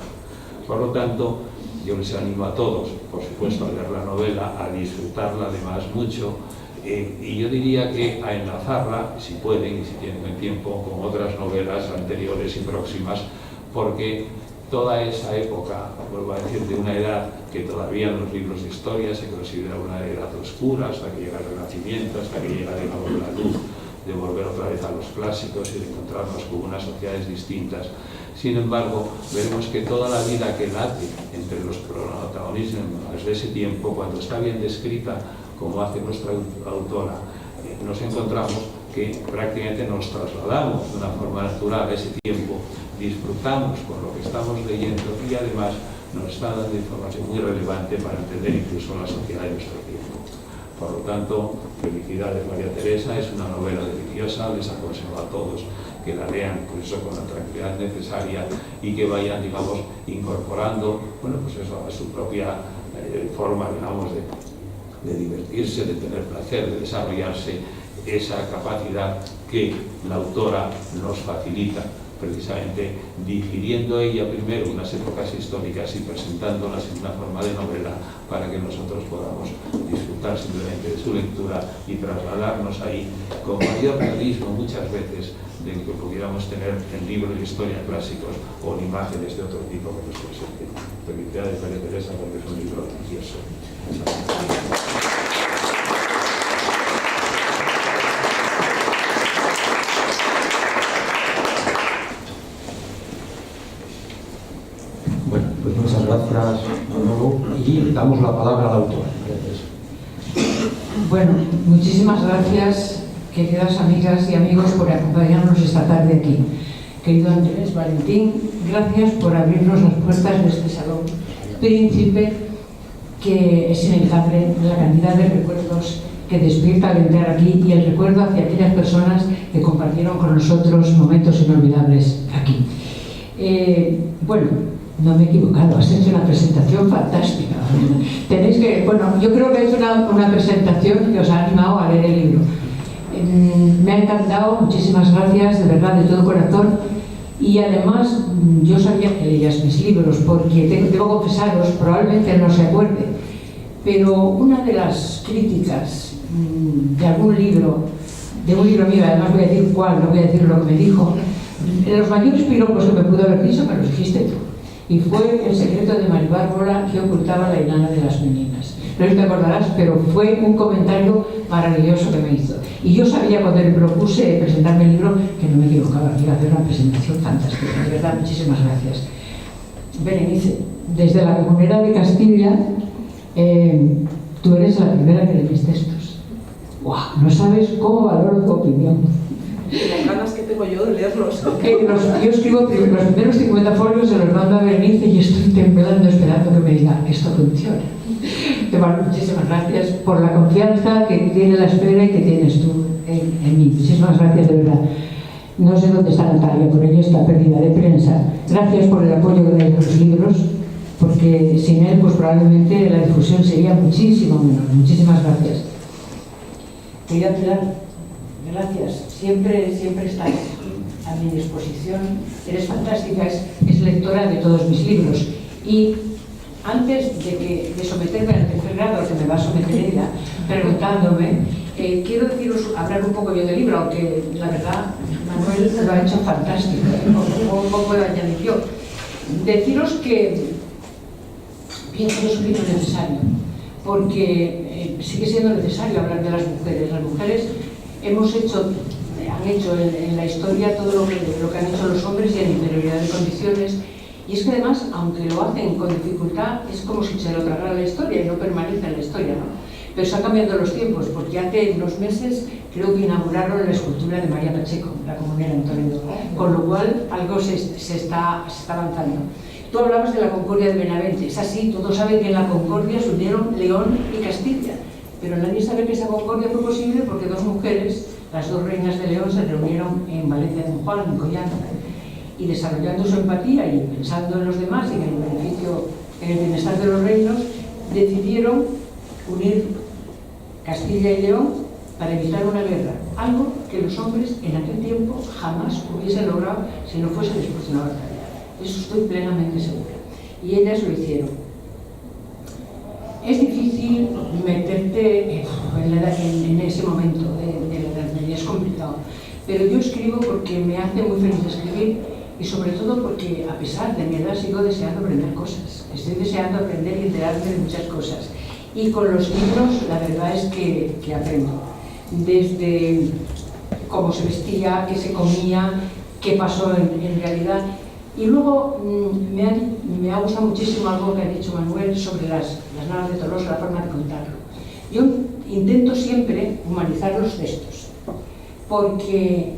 C: Por lo tanto, yo les animo a todos, por supuesto, a leer la novela, a disfrutarla además mucho, y yo diría que a enlazarla, si pueden y si tienen el tiempo, con otras novelas anteriores y próximas, porque toda esa época, vuelvo a decir, de una edad que todavía en los libros de historia se considera una edad oscura, hasta que llega el Renacimiento, hasta que llega, digamos, la luz de volver otra vez a los clásicos y de encontrarnos con unas sociedades distintas. Sin embargo, veremos que toda la vida que late entre los protagonismos de ese tiempo, cuando está bien descrita, como hace nuestra autora, nos encontramos que prácticamente nos trasladamos de una forma natural a ese tiempo, disfrutamos con lo que estamos leyendo y además nos está dando información muy relevante para entender incluso la sociedad de nuestro tiempo. Por lo tanto, felicidades María Teresa, es una novela deliciosa, les aconsejo a todos que la lean pues eso, con la tranquilidad necesaria y que vayan, digamos, incorporando, bueno, pues eso, a su propia forma, digamos, de divertirse, de tener placer, de desarrollarse, esa capacidad que la autora nos facilita, precisamente digiriendo ella primero unas épocas históricas y presentándolas en una forma de novela para que nosotros podamos disfrutar simplemente de su lectura y trasladarnos ahí con mayor realismo muchas veces de que pudiéramos tener en libros de historia clásicos o en imágenes de otro tipo que nos presenten. Felicidades María Teresa porque es un libro delicioso.
A: Bueno, pues muchas gracias de nuevo y damos la palabra al autor.
D: Bueno, muchísimas gracias, queridas amigas y amigos, por acompañarnos esta tarde aquí. Querido Andrés, Valentín, gracias por abrirnos las puertas de este salón príncipe, que es innegable la cantidad de recuerdos que despierta al entrar aquí y el recuerdo hacia aquellas personas que compartieron con nosotros momentos inolvidables aquí. Bueno, no me he equivocado, has hecho una presentación fantástica. Tenéis que, bueno, yo creo que es una presentación que os ha animado a leer el libro. Me ha encantado, muchísimas gracias, de verdad, de todo corazón. Y además, yo sabía que leías mis libros, porque debo confesaros, probablemente no se acuerde, pero una de las críticas de algún libro, de un libro mío, además voy a decir cuál, no voy a decir lo que me dijo, los mayores piropos que me pudo haber dicho me los dijiste tú. Y fue El secreto de Maribárbola que ocultaba la enana de las meninas. No sé si te acordarás, pero fue un comentario maravilloso que me hizo. Y yo sabía cuando le propuse presentarme el libro que no me equivocaba, que iba a hacer una presentación fantástica. De verdad, muchísimas gracias. Berenice, desde la Comunera de Castilla, tú eres la primera que leíste estos. ¡Wow! No sabes cómo valoro tu opinión.
B: Las ganas que tengo yo de leerlos.
D: Yo escribo los primeros 50 folios, se los mando a Berenice y estoy temblando esperando que me diga esto funciona. Te mando muchísimas gracias por la confianza que tiene la espera y que tienes tú en mí. Muchísimas gracias, de verdad. No sé dónde está Natalia, por ella está perdida de prensa. Gracias por el apoyo que dais a los libros, porque sin él pues probablemente la difusión sería muchísimo menor. Muchísimas gracias. Querida Pilar, gracias. Siempre estás a mi disposición. Eres fantástica, es lectora de todos mis libros. Y antes de someterme al tercer grado, al que me va a someter ella, preguntándome, quiero hablar un poco yo del libro, aunque la verdad Manuel lo ha hecho fantástico, ¿Cómo puedo añadir yo? Deciros que pienso que es un libro necesario, porque sigue siendo necesario hablar de las mujeres. Las mujeres han hecho en la historia todo lo que han hecho los hombres y en inferioridad de condiciones. Y es que además, aunque lo hacen con dificultad, es como si se lo tragara la historia y no permanece en la historia, ¿no? Pero están cambiando los tiempos, porque hace unos meses creo que inauguraron la escultura de María Pacheco, la Comunera en Toledo, con lo cual algo se está avanzando. Tú hablabas de la Concordia de Benavente, es así, todos saben que en la Concordia se unieron León y Castilla, pero nadie sabe que esa Concordia fue posible porque dos mujeres, las dos reinas de León, se reunieron en Valencia de Don Juan, en Collana, y desarrollando su empatía y pensando en los demás y en el beneficio, en el bienestar de los reinos, decidieron unir Castilla y León para evitar una guerra, algo que los hombres en aquel tiempo jamás hubiesen logrado si no fuese después de una batalla. Eso estoy plenamente segura. Y ellas lo hicieron. Es difícil meterte en ese momento de la Edad Media, es complicado. Pero yo escribo porque me hace muy feliz escribir y sobre todo porque a pesar de mi edad sigo deseando aprender cosas. Estoy deseando aprender y enterarme de muchas cosas. Y con los libros la verdad es que aprendo. Desde cómo se vestía, qué se comía, qué pasó en realidad. Y luego me ha gustado muchísimo algo que ha dicho Manuel sobre las Navas de Tolosa, la forma de contarlo. Yo intento siempre humanizar los textos, porque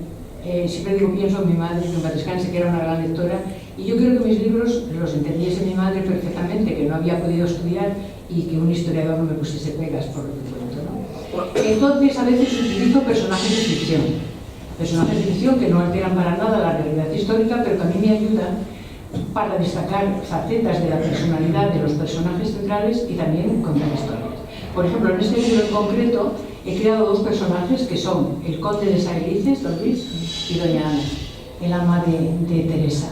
D: siempre digo, pienso en mi madre, que en paz descanse, que era una gran lectora, y yo quiero que mis libros los entendiese mi madre perfectamente, que no había podido estudiar, y que un historiador no me pusiese pegas por lo que cuento, ¿no? Entonces, a veces utilizo personajes de ficción que no alteran para nada la realidad histórica, pero que a mí me ayudan para destacar facetas de la personalidad de los personajes centrales y también contar historias. Por ejemplo, en este libro en concreto he creado dos personajes que son el conde de Saelices, don Luis, y doña Ana, el ama de Teresa.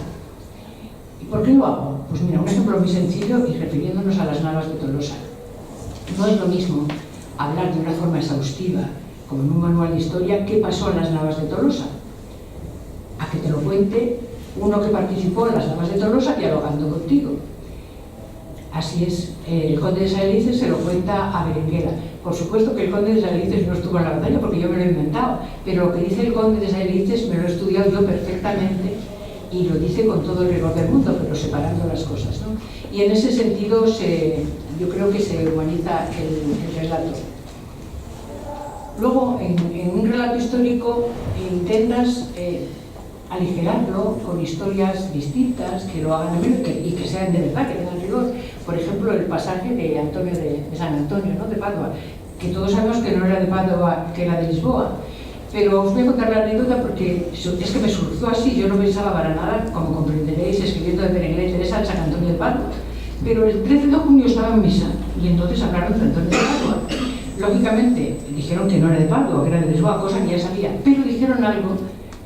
D: ¿Y por qué lo hago? Pues mira, un ejemplo muy sencillo y refiriéndonos a las Navas de Tolosa. No es lo mismo hablar de una forma exhaustiva, como en un manual de historia, qué pasó en las Navas de Tolosa, a que te lo cuente uno que participó en las Navas de Tolosa dialogando contigo. Así es, el conde de Saelices se lo cuenta a Berenguela. Por supuesto que el conde de Saelices no estuvo en la batalla porque yo me lo he inventado, pero lo que dice el conde de Saelices me lo he estudiado yo perfectamente y lo dice con todo el rigor del mundo, pero separando las cosas, ¿no? Y en ese sentido yo creo que se humaniza el relato. Luego, en un relato histórico intentas aligerarlo con historias distintas, que lo hagan menos y que sean de verdad, que tengan rigor. Por ejemplo, el pasaje de Antonio de San Antonio, ¿no?, de Padua, que todos sabemos que no era de Padua, que era de Lisboa. Pero os voy a contar la anécdota porque es que me surgió así. Yo no pensaba para nada, como comprenderéis, escribiendo de Berenguela y Teresa en San Antonio de Padua. Pero el 13 de junio estaba en misa y entonces hablaron de Antonio de Padua. Lógicamente dijeron que no era de Padua, que era de Lisboa, cosa que ya sabía, pero dijeron algo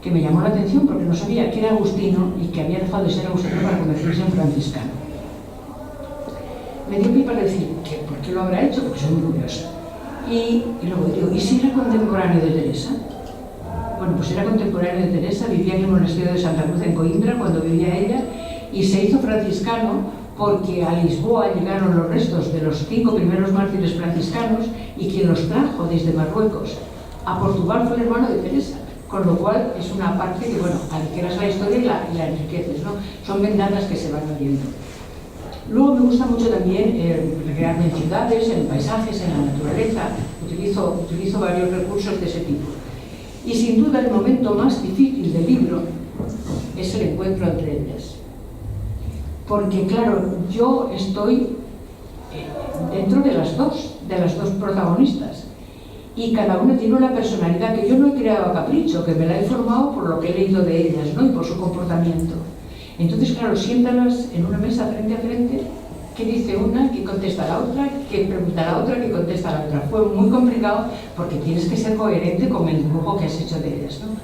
D: que me llamó la atención porque no sabía que era agustino y que había dejado de ser agustino para convertirse en franciscano. Me dio pie para decir, ¿por qué lo habrá hecho? Porque soy muy curiosa. Y luego digo, ¿y si era contemporáneo de Teresa? Bueno, pues era contemporáneo de Teresa, vivía en el monasterio de Santa Cruz en Coimbra cuando vivía ella y se hizo franciscano porque a Lisboa llegaron los restos de los 5 primeros mártires franciscanos y quien los trajo desde Marruecos a Portugal fue el hermano de Teresa, con lo cual es una parte que, bueno, aligeras la historia y la enriqueces, ¿no? Son ventanas que se van abriendo. Luego me gusta mucho también recrearme en ciudades, en paisajes, en la naturaleza. Utilizo varios recursos de ese tipo. Y sin duda el momento más difícil del libro es el encuentro entre ellas. Porque claro, yo estoy dentro de las dos protagonistas. Y cada una tiene una personalidad que yo no he creado a capricho, que me la he formado por lo que he leído de ellas, ¿no?, y por su comportamiento. Entonces, claro, siéntalas en una mesa frente a frente, que dice una, que contesta la otra, que pregunta la otra, que contesta la otra. Fue muy complicado porque tienes que ser coherente con el dibujo que has hecho de ellas, ¿no?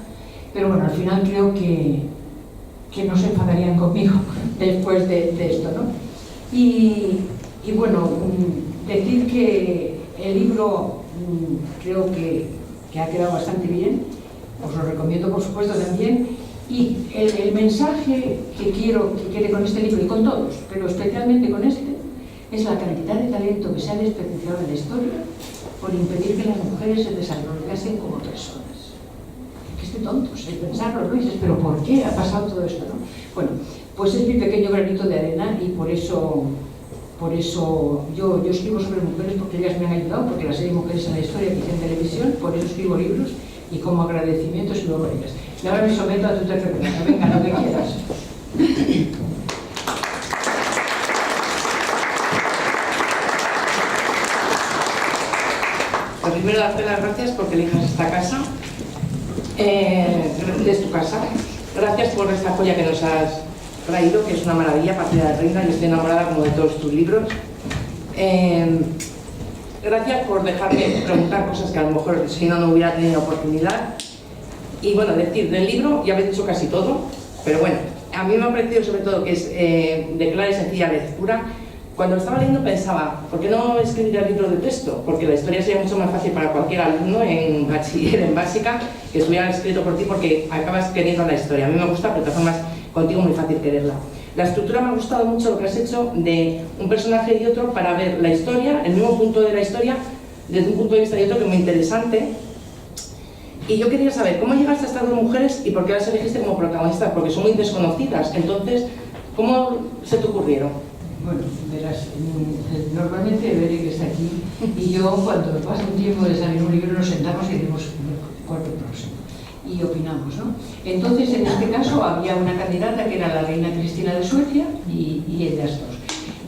D: Pero bueno, al final creo que no se enfadarían conmigo después de esto, ¿no? Y bueno, decir que el libro creo que ha quedado bastante bien, os lo recomiendo por supuesto también. Y el mensaje que quiero que quede con este libro y con todos, pero especialmente con este, es la cantidad de talento que se ha desperdiciado en la historia por impedir que las mujeres se desarrollasen como personas. Que es de tontos el pensarlo, ¿no? Y dices, ¿pero por qué ha pasado todo esto, no? Bueno, pues es mi pequeño granito de arena y por eso yo escribo sobre mujeres porque ellas me han ayudado, porque la serie Mujeres en la Historia que hice en televisión, por eso escribo libros y como agradecimiento escribo por ellas. Y ahora me someto a tu tercer pregunta. Venga, lo que quieras.
E: Lo primero, darte las gracias porque elijas esta casa. Es tu casa. Gracias por esta joya que nos has traído, que es una maravilla, Partida de Reina. Yo estoy enamorada como de todos tus libros. Gracias por dejarme preguntar cosas que a lo mejor si no hubiera tenido oportunidad. Y bueno, decir del libro, ya habéis dicho casi todo, pero bueno, a mí me ha parecido sobre todo que es de clara y sencilla lectura. Cuando lo estaba leyendo pensaba, ¿por qué no escribir el libro de texto? Porque la historia sería mucho más fácil para cualquier alumno en bachiller, en básica, que estuviera escrito por ti porque acabas queriendo la historia. A mí me gusta, pero de todas formas contigo es muy fácil quererla. La estructura me ha gustado mucho lo que has hecho de un personaje y otro para ver la historia, el mismo punto de la historia, desde un punto de vista y otro, que es muy interesante. Y yo quería saber, ¿cómo llegaste a estas dos mujeres y por qué las elegiste como protagonistas? Porque son muy desconocidas. Entonces, ¿cómo se te ocurrieron?
D: Bueno, verás, normalmente Bere que está aquí y yo cuando pasa un tiempo de salir un libro nos sentamos y decimos cuál es el próximo y opinamos, ¿no? Entonces en este caso había una candidata que era la reina Cristina de Suecia y ellas dos.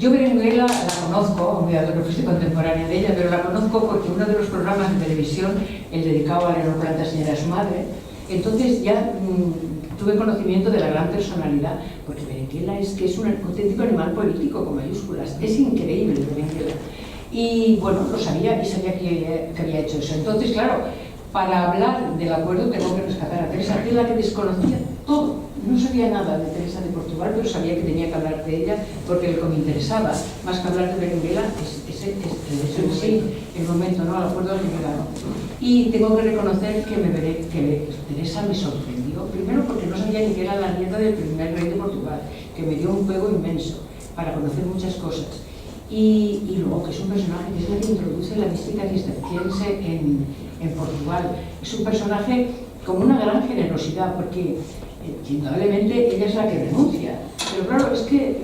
D: Yo Berenguela la conozco, no fuiste contemporánea de ella, pero la conozco porque uno de los programas de televisión, el dedicado a Leonor Plantaseña era su madre, entonces ya tuve conocimiento de la gran personalidad, porque Berenguela es que es un auténtico animal político con mayúsculas, es increíble Berenguela. Y bueno, lo sabía y sabía que había hecho eso. Entonces, claro, para hablar del acuerdo tengo que rescatar a Teresa, que es la que desconocía todo. No sabía nada de Teresa de Portugal, pero sabía que tenía que hablar de ella porque lo que me interesaba, más que hablar de Berenguela, es el momento, ¿no? Al acuerdo al que llegaron. Y tengo que reconocer que Teresa me sorprendió, primero porque no sabía ni que era la nieta del primer rey de Portugal, que me dio un juego inmenso para conocer muchas cosas. Y luego que es un personaje que es la que introduce la mística cisterciense en Portugal. Es un personaje con una gran generosidad, porque indudablemente ella es la que renuncia, pero claro, es que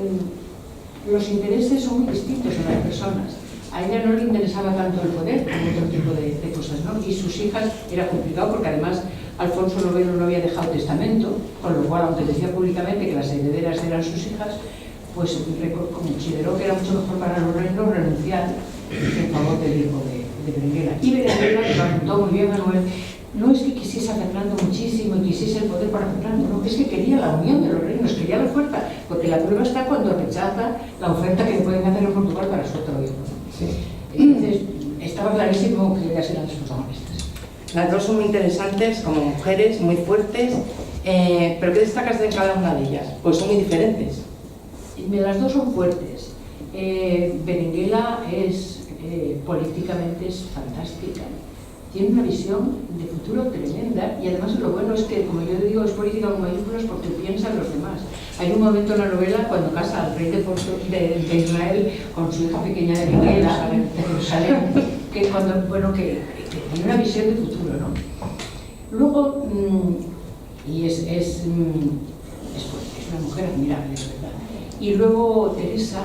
D: los intereses son muy distintos en las personas. A ella no le interesaba tanto el poder como otro tipo de cosas, ¿no? Y sus hijas era complicado porque además Alfonso IX no había dejado testamento, con lo cual, aunque decía públicamente que las herederas eran sus hijas, pues consideró que era mucho mejor para los reinos renunciar en favor del hijo de Berenguela. Y Berenguela, que lo apuntó muy bien Manuel, no es que quisiese a Fernando muchísimo y quisiese el poder para Fernando, no, es que quería la unión de los reinos, quería la fuerza, porque la prueba está cuando rechaza la oferta que le pueden hacer en Portugal para su otro hijo. Sí. Entonces, estaba clarísimo que ellas eran las protagonistas.
E: Las dos son muy interesantes como mujeres, muy fuertes, pero ¿qué destacas de cada una de ellas? Pues son muy diferentes.
D: Las dos son fuertes. Berenguela es políticamente es fantástica. Tiene una visión de futuro tremenda y además lo bueno es que, como yo digo, es política con mayúsculas porque piensa en los demás. Hay un momento en la novela cuando casa al rey de Israel con su hija pequeña de Jerusalén, que cuando, bueno, que tiene una visión de futuro, ¿no? Luego, y es una mujer admirable, es verdad. Y luego Teresa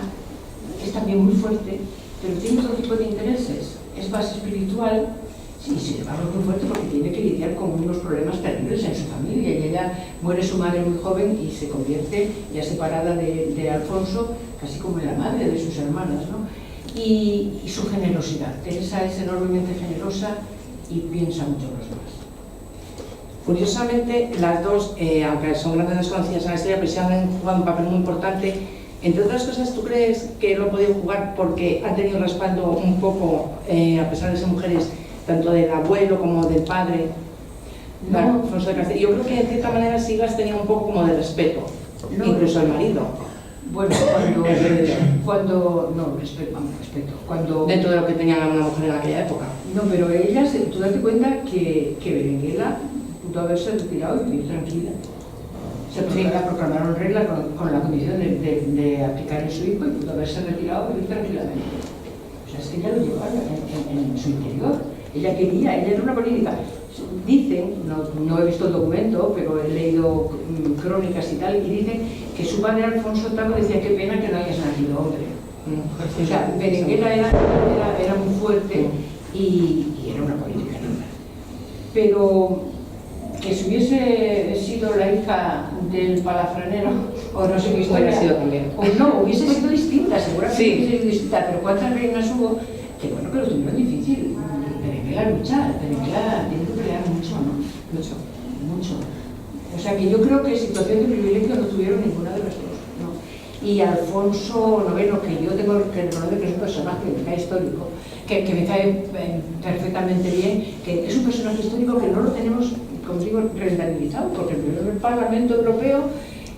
D: es también muy fuerte, pero tiene otro tipo de intereses. Es más espiritual. Sí, sin embargo es muy fuerte porque tiene que lidiar con unos problemas terribles en su familia y ella muere su madre muy joven y se convierte ya separada de Alfonso casi como en la madre de sus hermanas, ¿no? Y su generosidad. Teresa es enormemente generosa y piensa mucho en los demás.
E: Curiosamente, las dos, aunque son grandes desconocidas en la historia, pero sí han jugado un papel muy importante. Entre otras cosas, ¿tú crees que lo han podido jugar porque han tenido respaldo un poco, a pesar de ser mujeres, tanto del abuelo como del padre?
D: No.
E: Alfonso de Castilla. Yo creo que en cierta manera sí las tenía un poco como de respeto, no, incluso al marido.
D: Bueno, respeto. Cuando,
E: dentro de lo que tenía una mujer en aquella época.
D: No, pero ellas, tú date cuenta que Berenguela pudo haberse retirado y vivir tranquila. La proclamaron regla con la condición de aplicar en su hijo y pudo haberse retirado y vivir tranquilamente. O sea, es que ella lo llevaba en su interior. Ella quería, ella era una política. Dicen, no he visto el documento, pero he leído crónicas y tal, y dicen que su padre Alfonso VIII decía qué pena que no hayas nacido hombre. O sea, Berenguela era muy fuerte y era una política linda. Pero que si hubiese sido la hija del palafranero, o no sé qué historia,
E: hubiera sido también.
D: O no, hubiese sido distinta, seguramente
E: sí.
D: Hubiese sido distinta, pero ¿cuántas reinas hubo? Que bueno, que lo tuvieron difícil. Berenguela lucha, Berenguela tiene que pelear mucho, ¿no? Mucho. O sea que yo creo que situación de privilegio no tuvieron ninguna de las dos, ¿no? Y Alfonso IX, que yo tengo que reconocer que es un personaje que me cae histórico, que me cae perfectamente bien, que es un personaje histórico que no lo tenemos, como digo, rentabilizado, porque el primer Parlamento Europeo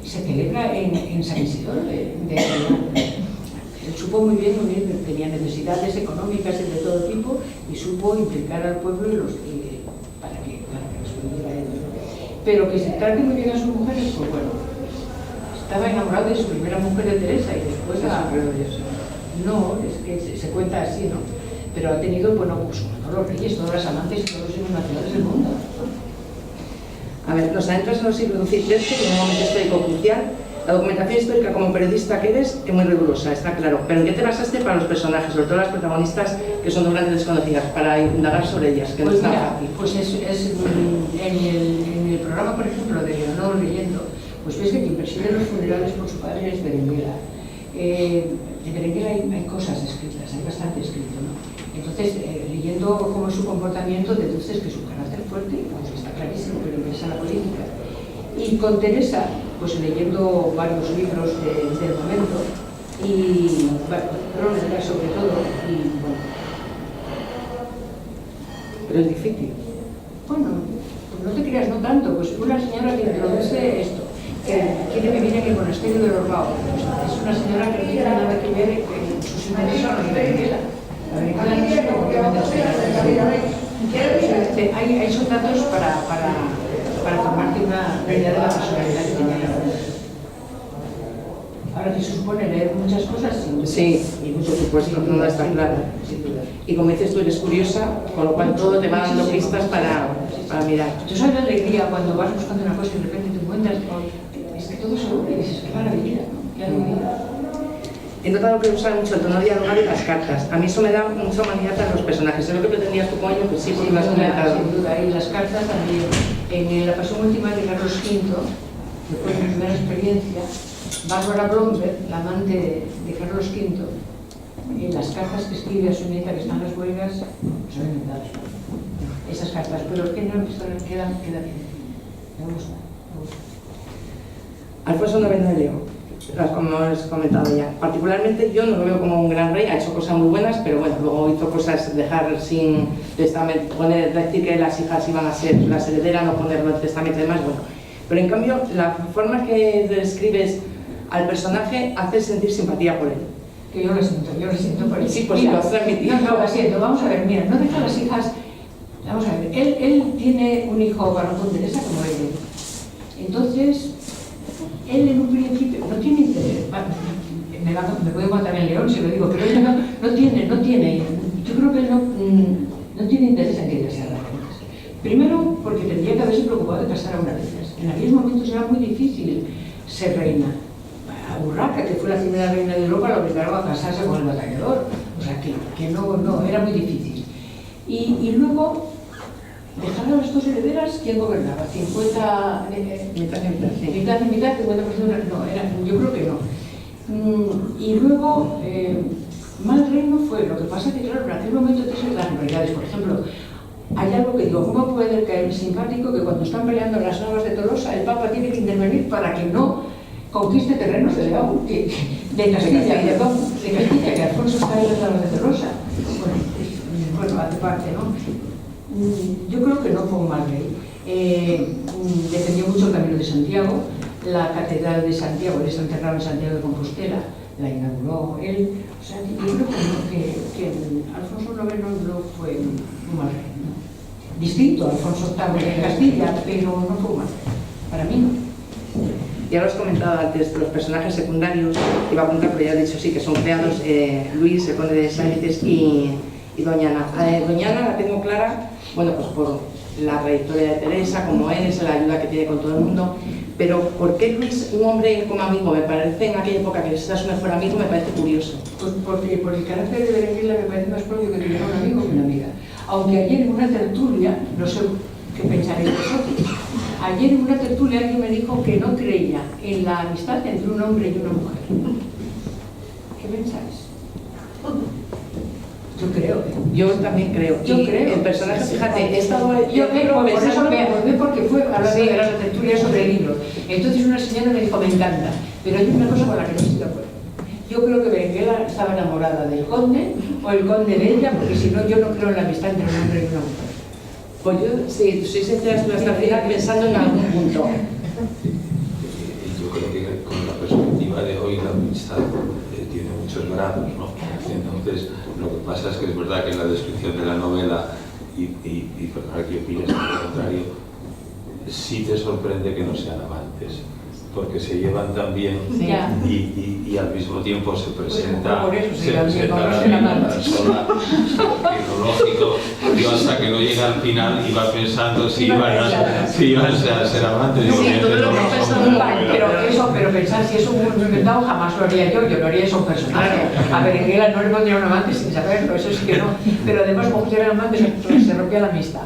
D: se celebra en San Isidoro de él supo muy bien unir, tenía necesidades económicas y de todo tipo y supo implicar al pueblo y para que respondiera a ellos. Pero que se trate muy bien a sus mujeres, pues bueno, estaba enamorado de su primera mujer de Teresa y después no, es que se cuenta así, ¿no? Pero ha tenido, bueno, pues todos los reyes, todas las amantes y todos los hijos nacionales del mundo.
E: A ver, nos adentras en los siglos XII y XIII, en un momento histórico crucial. La documentación histórica como periodista que eres es muy rigurosa, está claro. Pero ¿en qué te basaste para los personajes, sobre todo las protagonistas que son dos grandes desconocidas, para indagar sobre ellas? Que
D: Pues
E: no está
D: mira,
E: fácil.
D: pues en el programa, por ejemplo, de Leonor leyendo, pues ves que quien preside los funerales por su padre es Berenguela. De Berenguela hay cosas escritas, hay bastante escrito, ¿no? Entonces, leyendo cómo es su comportamiento, deduces que su carácter fuerte, pues está clarísimo, que le interesa la política. Y con Teresa, pues leyendo varios libros del momento, y bueno, crónicas sobre todo, y bueno.
E: Pero es difícil.
D: Bueno, pues no te creas, no tanto, pues una señora que introduce esto, que quiere vivir en el monasterio de Lorbao, pues es una señora que no tiene nada que ver con sus intereses con la Berenguela. La Berenguela no es como que hay esos datos para tomarte una idea de la personalidad que tenía la Berenguela. Ahora que se supone leer muchas cosas,
E: Sí, y por supuesto, no está claro.
D: Sin duda.
E: Y como dices tú, eres curiosa, con lo cual todo te va dando pistas para mirar.
D: Tú sabes la alegría cuando vas buscando una cosa y de repente te encuentras, es que todo se une, y dices, qué maravilla, ¿no? Qué alegría.
E: He notado que usan mucho el tono dialogal y las cartas. A mí eso me da mucha humanidad a los personajes. ¿Es lo que pretendías tú con ello? Pues sí, porque lo has comentado.
D: Sin duda, y las cartas también. En la pasión última de Carlos V, que fue mi primera experiencia, Bárbara Blomberg, la amante de Carlos V, en las cartas que escribe a su nieta que están en las huelgas, son inventadas. Esas cartas, pero es que no queda bien. Me gusta.
E: Alfonso IX de León, como hemos comentado ya. Particularmente yo no lo veo como un gran rey, ha hecho cosas muy buenas, pero bueno, luego hizo cosas, dejar sin testamento, decir que las hijas iban a ser las herederas, no ponerlo en testamento y demás, bueno. Pero en cambio, la forma que describes al personaje hace sentir simpatía por él.
D: Que yo lo siento por él.
E: Sí, pues
D: mira,
E: lo has transmitido.
D: No, lo siento, vamos a ver, mira, no deja a las hijas, vamos a ver, él tiene un hijo varón con Teresa como él. Entonces, él en un principio no tiene interés, me puede matar el león si lo digo, pero él no tiene, yo creo que él no tiene interés en que ella sea la reina. Primero, porque tendría que haberse preocupado de casar a una de ellas. En aquellos momentos era muy difícil ser reina. A Urraca, que fue la primera reina de Europa, la obligaron a casarse con el batallador. O sea, que no, era muy difícil. Y luego, dejar a las dos herederas, ¿quién gobernaba? 50...
E: Mitad y mitad, sí.
D: Mitad y mitad, 50%, no, yo creo que no. Y luego, mal reino fue, lo que pasa que, claro, en aquel momento te las rivalidades, por ejemplo, hay algo que digo, ¿cómo puede caer simpático que cuando están peleando las navas de Tolosa, el Papa tiene que intervenir para que no conquiste terrenos de León, de Castilla, que Alfonso está en las navas de Tolosa? Bueno, hace parte, ¿no? Yo creo que no fue un mal rey. Defendió mucho el Camino de Santiago, la Catedral de Santiago, él está enterrado en Santiago de Compostela, la inauguró él. O sea, yo creo que Alfonso IX no fue un mal rey, ¿no? Distinto a Alfonso VIII de Castilla, pero no fue un mal rey. Para mí no.
E: Ya lo has comentado antes, los personajes secundarios, iba a apuntar, pero ya he dicho sí, que son creados Luis, el conde de Sáenz y Doña Ana. Doña Ana la tengo clara, bueno, pues por la trayectoria de Teresa, como es, la ayuda que tiene con todo el mundo, pero ¿por qué Luis, un hombre como amigo, me parece en aquella época que necesitas un mejor amigo, me parece curioso?
D: Pues porque por el carácter de Berenguela me parece más propio que tuviera un amigo que una amiga. Aunque ayer en una tertulia, no sé qué pensaréis vosotros, ayer en una tertulia alguien me dijo que no creía en la amistad entre un hombre y una mujer. ¿Qué pensáis? Yo creo.
E: Yo también creo.
D: Yo creo.
E: El personaje, fíjate, he estado
D: por eso me acordé porque fue hablando
E: Sí.
D: de la tertulia sobre libros. Entonces una señora me dijo, me encanta, pero hay una cosa con la que no estoy de acuerdo. Yo creo que Berenguela estaba enamorada del conde o el conde de ella, porque si no, yo no creo en la amistad entre un hombre y una mujer.
E: Pues yo, si soy sincera, estuve hasta el final pensando en algún punto.
F: Yo creo que con la perspectiva de hoy la amistad tiene muchos grados, ¿no? Entonces, lo que pasa es que es verdad que en la descripción de la novela, y perdona que opines al contrario, sí te sorprende que no sean amantes, porque se llevan tan bien
E: Sí.
F: y al mismo tiempo se presenta,
D: por eso se
F: se
D: llevan bien,
F: presenta
D: como
F: la
D: no se la
F: misma
D: mano.
F: persona tecnológico, yo hasta que no llega al final iba pensando si iban a ser amantes.
E: Sí,
F: Digo,
E: todo lo que
F: no,
E: pasa
F: no,
E: no
F: no,
E: vale,
F: no,
D: pero pensar si es un mundo inventado jamás lo haría yo lo haría eso un personaje. A Berenguela no le pondría un amante sin saberlo, eso sí que no. Pero además, como eran amantes, se rompía la amistad.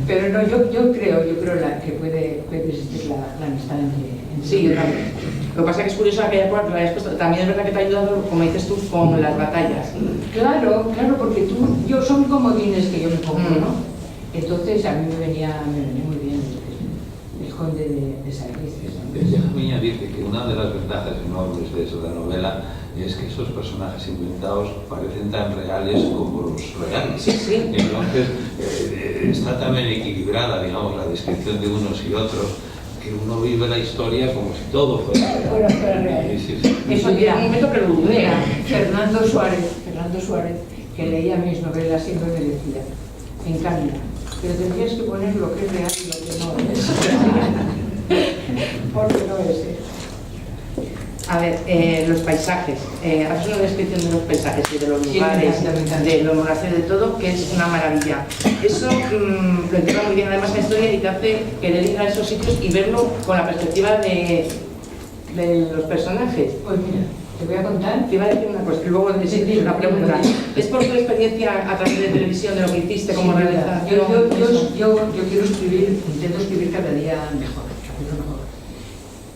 D: Pero no, yo creo que puede existir la amistad entre
E: Sí, yo también. Lo que pasa es que es curioso aquella parte, la habías puesto. También es verdad que te ha ayudado, como dices tú, con las batallas.
D: Claro, porque yo son comodines que yo me pongo, ¿no? Entonces a mí me venía muy bien el conde de Servicios.
F: Déjame añadir que una de las ventajas enormes de eso, la novela, es que esos personajes inventados parecen tan reales como los reales.
E: Sí, sí.
F: Entonces, está también equilibrada, digamos, la descripción de unos y otros, que uno vive la historia como si todo fuera real.
D: Fuera real.
F: Sí, sí.
D: Eso
E: Había un momento que lo dudé.
D: Mira, Fernando Suárez, que leía mis novelas, siempre me decía, me encanta, pero tendrías que poner lo que es real y lo que no es. Porque no es.
E: A ver, los paisajes. Haces una descripción de los paisajes y de los
D: Sí,
E: lugares,
D: me encanta.
E: de los monasterios, de todo, que es una maravilla. Eso lo entiendo muy bien, además, la historia, y te hace querer ir a esos sitios y verlo con la perspectiva de los personajes.
D: Pues mira, te voy a contar.
E: Te iba a decir una cosa, y luego te
D: Sí,
E: una pregunta. ¿Es por tu experiencia a través de televisión, de lo que hiciste como
D: Sí,
E: realización?
D: yo quiero escribir, intento escribir cada día mejor, mejor.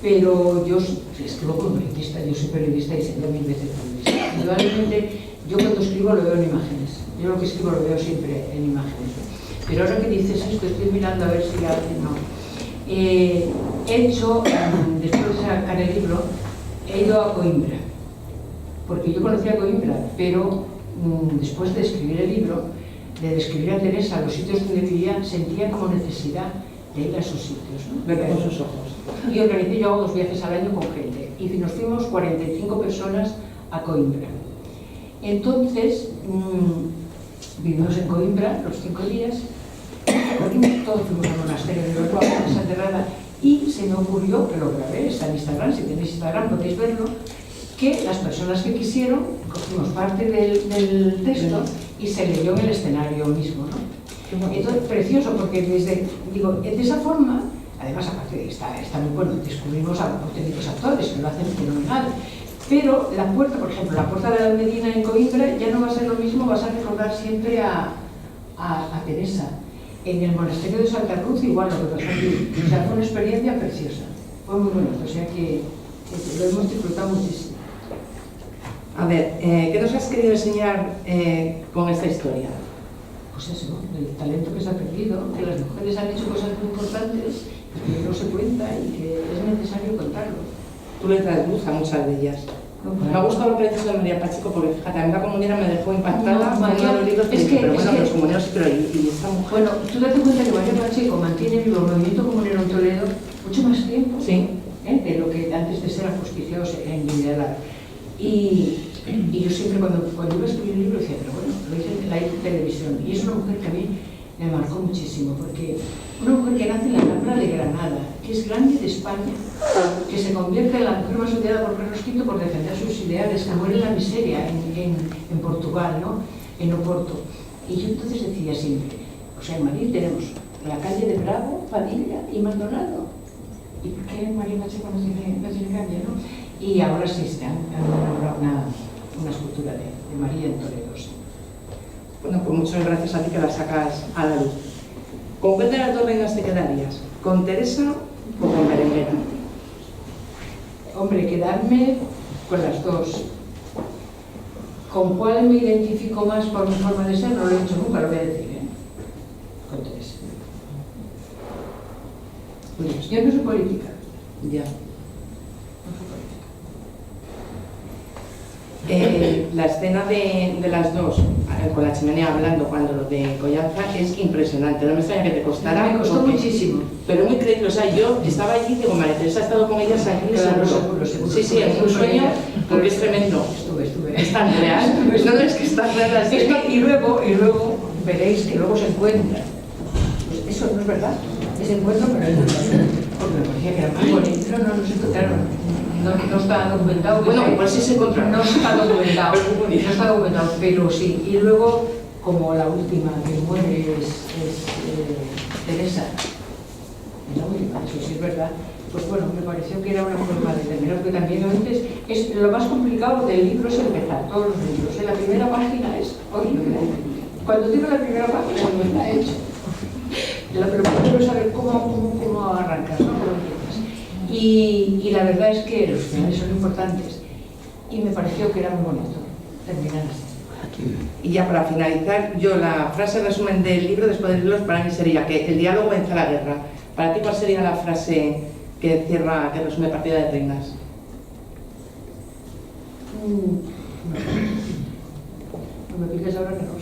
D: Pero yo escribo como periodista, yo soy periodista y siempre 1000 veces periodista. Indudablemente, yo cuando escribo lo veo en imágenes. Yo lo que escribo lo veo siempre en imágenes. Pero ahora que dices esto, estoy mirando a ver si alguien no. He hecho, después de sacar el libro, he ido a Coimbra. Porque yo conocía Coimbra, pero después de escribir el libro, de describir a Teresa los sitios donde vivía, sentía como necesidad de ir a esos sitios, ¿no?
E: Ver con sus ojos.
D: Y organicé, yo hago 2 viajes al año con gente. Y nos fuimos 45 personas a Coimbra. Entonces, vivimos en Coimbra los 5 días, todos fuimos al monasterio de Loyola, en Santa Terrada, y se me ocurrió, que lo grabé, está en Instagram, si tenéis Instagram podéis verlo, que las personas que quisieron, cogimos parte del texto y se leyó en el escenario mismo, ¿no? Entonces, precioso, porque de esa forma, además, aparte de está muy bueno, descubrimos a auténticos actores que lo hacen fenomenal, pero la puerta, por ejemplo, la puerta de la Medina en Coimbra ya no va a ser lo mismo, vas a recordar siempre a Teresa. En el monasterio de Santa Cruz igual lo que pasó aquí. O sea, fue una experiencia preciosa, fue muy bonito, o sea que lo hemos disfrutado muchísimo.
E: A ver, ¿qué nos has querido enseñar con esta historia?
D: Pues eso, el talento que se ha perdido, que las mujeres han hecho cosas muy importantes que no se cuenta y que es necesario contarlo.
E: Tú le traes luz a muchas de ellas. Me ha gustado lo que dices de María Pacheco, porque fíjate, a mí la comunera me dejó impactada con uno de los libros que dije, pero bueno, los comuneros sí, pero y esta mujer...
D: Bueno, tú date cuenta que María Pacheco mantiene vivo el movimiento comunero en Toledo mucho más tiempo,
E: Sí.
D: de lo que antes de ser ajusticiados en Guinea. Y yo siempre cuando iba a escribir el libro decía, pero bueno, lo hice en la televisión. Y es una mujer que a mí me marcó muchísimo, porque una mujer que nace en la Alhambra de Granada, que es grande de España, que se convierte en la mujer más odiada por Carlos V por defender sus ideales, que muere en la miseria en Portugal, ¿no? En Oporto. Y yo entonces decía siempre, o sea, en Madrid tenemos la calle de Bravo, Padilla y Maldonado. ¿Y por qué María Pacheco no tiene calle, no? Y ahora sí se han elaborado una escultura de María en Toledo. Sí.
E: Bueno, pues muchas gracias a ti que la sacas a la luz. ¿Con cuál de las 2 reinas te quedarías? ¿Con Teresa o con Berenguera?
D: Hombre, quedarme con las 2. ¿Con cuál me identifico más por mi forma de ser? No lo he dicho nunca, lo voy a decir, ¿eh? Con Teresa. Pues yo no soy política.
E: Ya.
D: No soy política.
E: La escena de las 2, con la chimenea hablando cuando lo de Collanza, es impresionante. No me extraña que te costara.
D: Me costó
E: porque-
D: muchísimo.
E: Pero muy creíble. O sea, yo estaba allí, digo, María Teresa ha estado con ellas aquí,
D: Claro,
E: seguro.
D: seguro.
E: Sí, sí, es un sueño, porque es tremendo.
D: Estuve.
E: Es tan real. No es que está real la serie.
D: Y luego veréis que luego se encuentran. Pues eso no es verdad. Es encuentro, pero es verdad. porque me parecía que era muy bonito. No sé, claro, no está documentado.
E: Bueno, pues sí se encontró.
D: No está documentado, no está documentado, pero sí. Y luego, como la última que muere es Teresa, la última, eso sí es verdad, pues bueno, me pareció que era una forma de terminar, porque también a veces es lo más complicado del libro es empezar, todos los libros. En la primera página es, oye, cuando digo la primera página no está hecho. Lo primero es saber cómo arrancas, ¿no? Cómo empiezas. Y la verdad es que los finales son importantes y me pareció que era muy bonito terminar así.
E: Y ya para finalizar, yo la frase resumen del libro después de leerlos para mí sería que el diálogo vence la guerra. Para ti, ¿cuál sería la frase que cierra, que resume Partida de Reinas?
D: No me piques ahora que no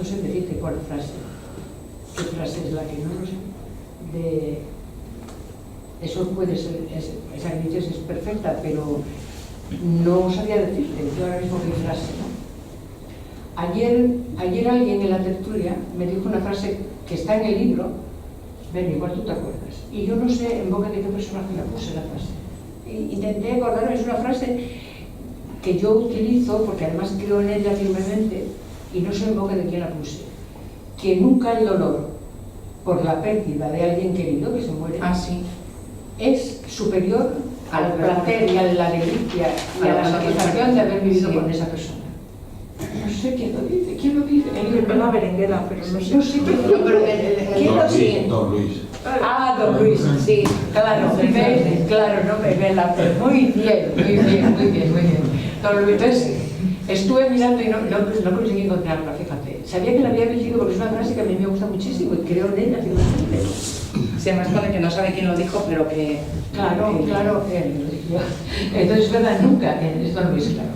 D: sé decirte cuál frase. ¿Qué frase es la que no lo sé? Eso puede ser, esa que dices es perfecta, pero no sabía decirte yo ahora mismo qué frase, ¿no? Ayer alguien en la tertulia me dijo una frase que está en el libro, ven, igual tú te acuerdas, y yo no sé en boca de qué personaje la puse la frase. Intenté acordarme, es una frase que yo utilizo porque además creo en ella firmemente y no sé en boca de quién la puse, que nunca el dolor por la pérdida de alguien querido que se muere es superior al placer y a la alegría y a la satisfacción de haber vivido con esa persona. No sé quién lo dice,
B: La Berenguera, pero no sé.
D: No sé quién lo dice.
F: Don Luis.
D: Ah, don Luis, sí, claro, claro, no me ve la fe. Muy bien. Don Luis, entonces, estuve mirando y no conseguí encontrarla, fíjate. Sabía que la había elegido porque es una frase que a mí me gusta muchísimo y creo en ella, firmemente.
E: Se me responde que no sabe quién lo dijo, pero que...
D: Claro, él lo dijo. Entonces, es verdad, nunca, es don Luis, claro.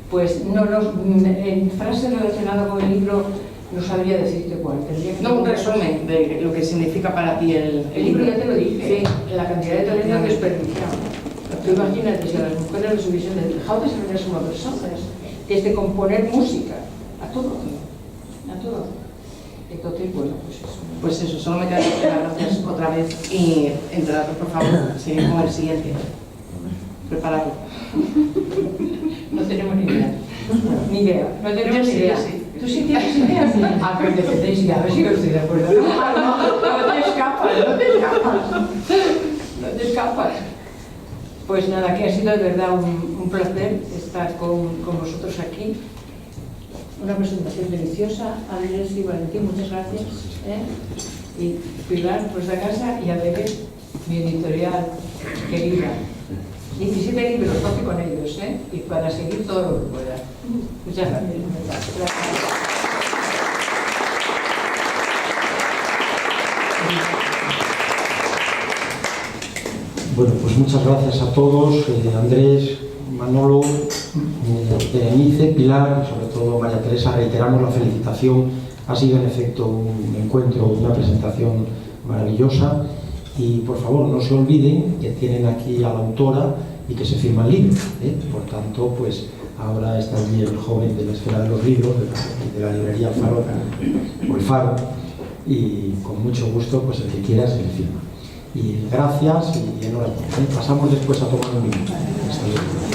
D: Pues en frases relacionadas con el libro no sabría decirte cuál.
E: No, un resumen de lo que significa para ti el
D: libro. Ya te lo dije,
E: sí.
D: La cantidad de talento desperdiciado. Tú imagínate, si a las mujeres les hubiesen dejado desarrollarse como personas, desde componer música, a todo. Entonces, bueno, pues eso.
E: Pues eso, solo me queda dar gracias otra vez y entre datos, por favor, seguir con el siguiente. Preparado.
D: No tenemos ni idea. No tenemos ni idea.
B: Sí.
D: ¿Tú sí tienes idea? Ah, pero defendéis idea, a ver si yo estoy de acuerdo. No te escapas. Pues nada, que ha sido de verdad un placer estar con vosotros aquí. Una presentación deliciosa. Andrés y Valentín, muchas gracias. Y Pilar, pues a casa, y a Bebé, mi editorial querida. 17 libros, 12 con ellos, y para seguir todo lo que pueda. Muchas gracias.
A: Bueno, pues muchas gracias a todos, Andrés, Manolo, Berenice, Pilar y sobre todo María Teresa. Reiteramos la felicitación. Ha sido en efecto un encuentro, una presentación maravillosa. Y por favor, no se olviden que tienen aquí a la autora y que se firma el libro. Por tanto, pues ahora está allí el joven de la esfera de los libros, de la librería Faro, o el Faro, y con mucho gusto, pues el que quiera se le firma. Y gracias y enhorabuena. Pasamos después a tomar un minuto. Hasta luego.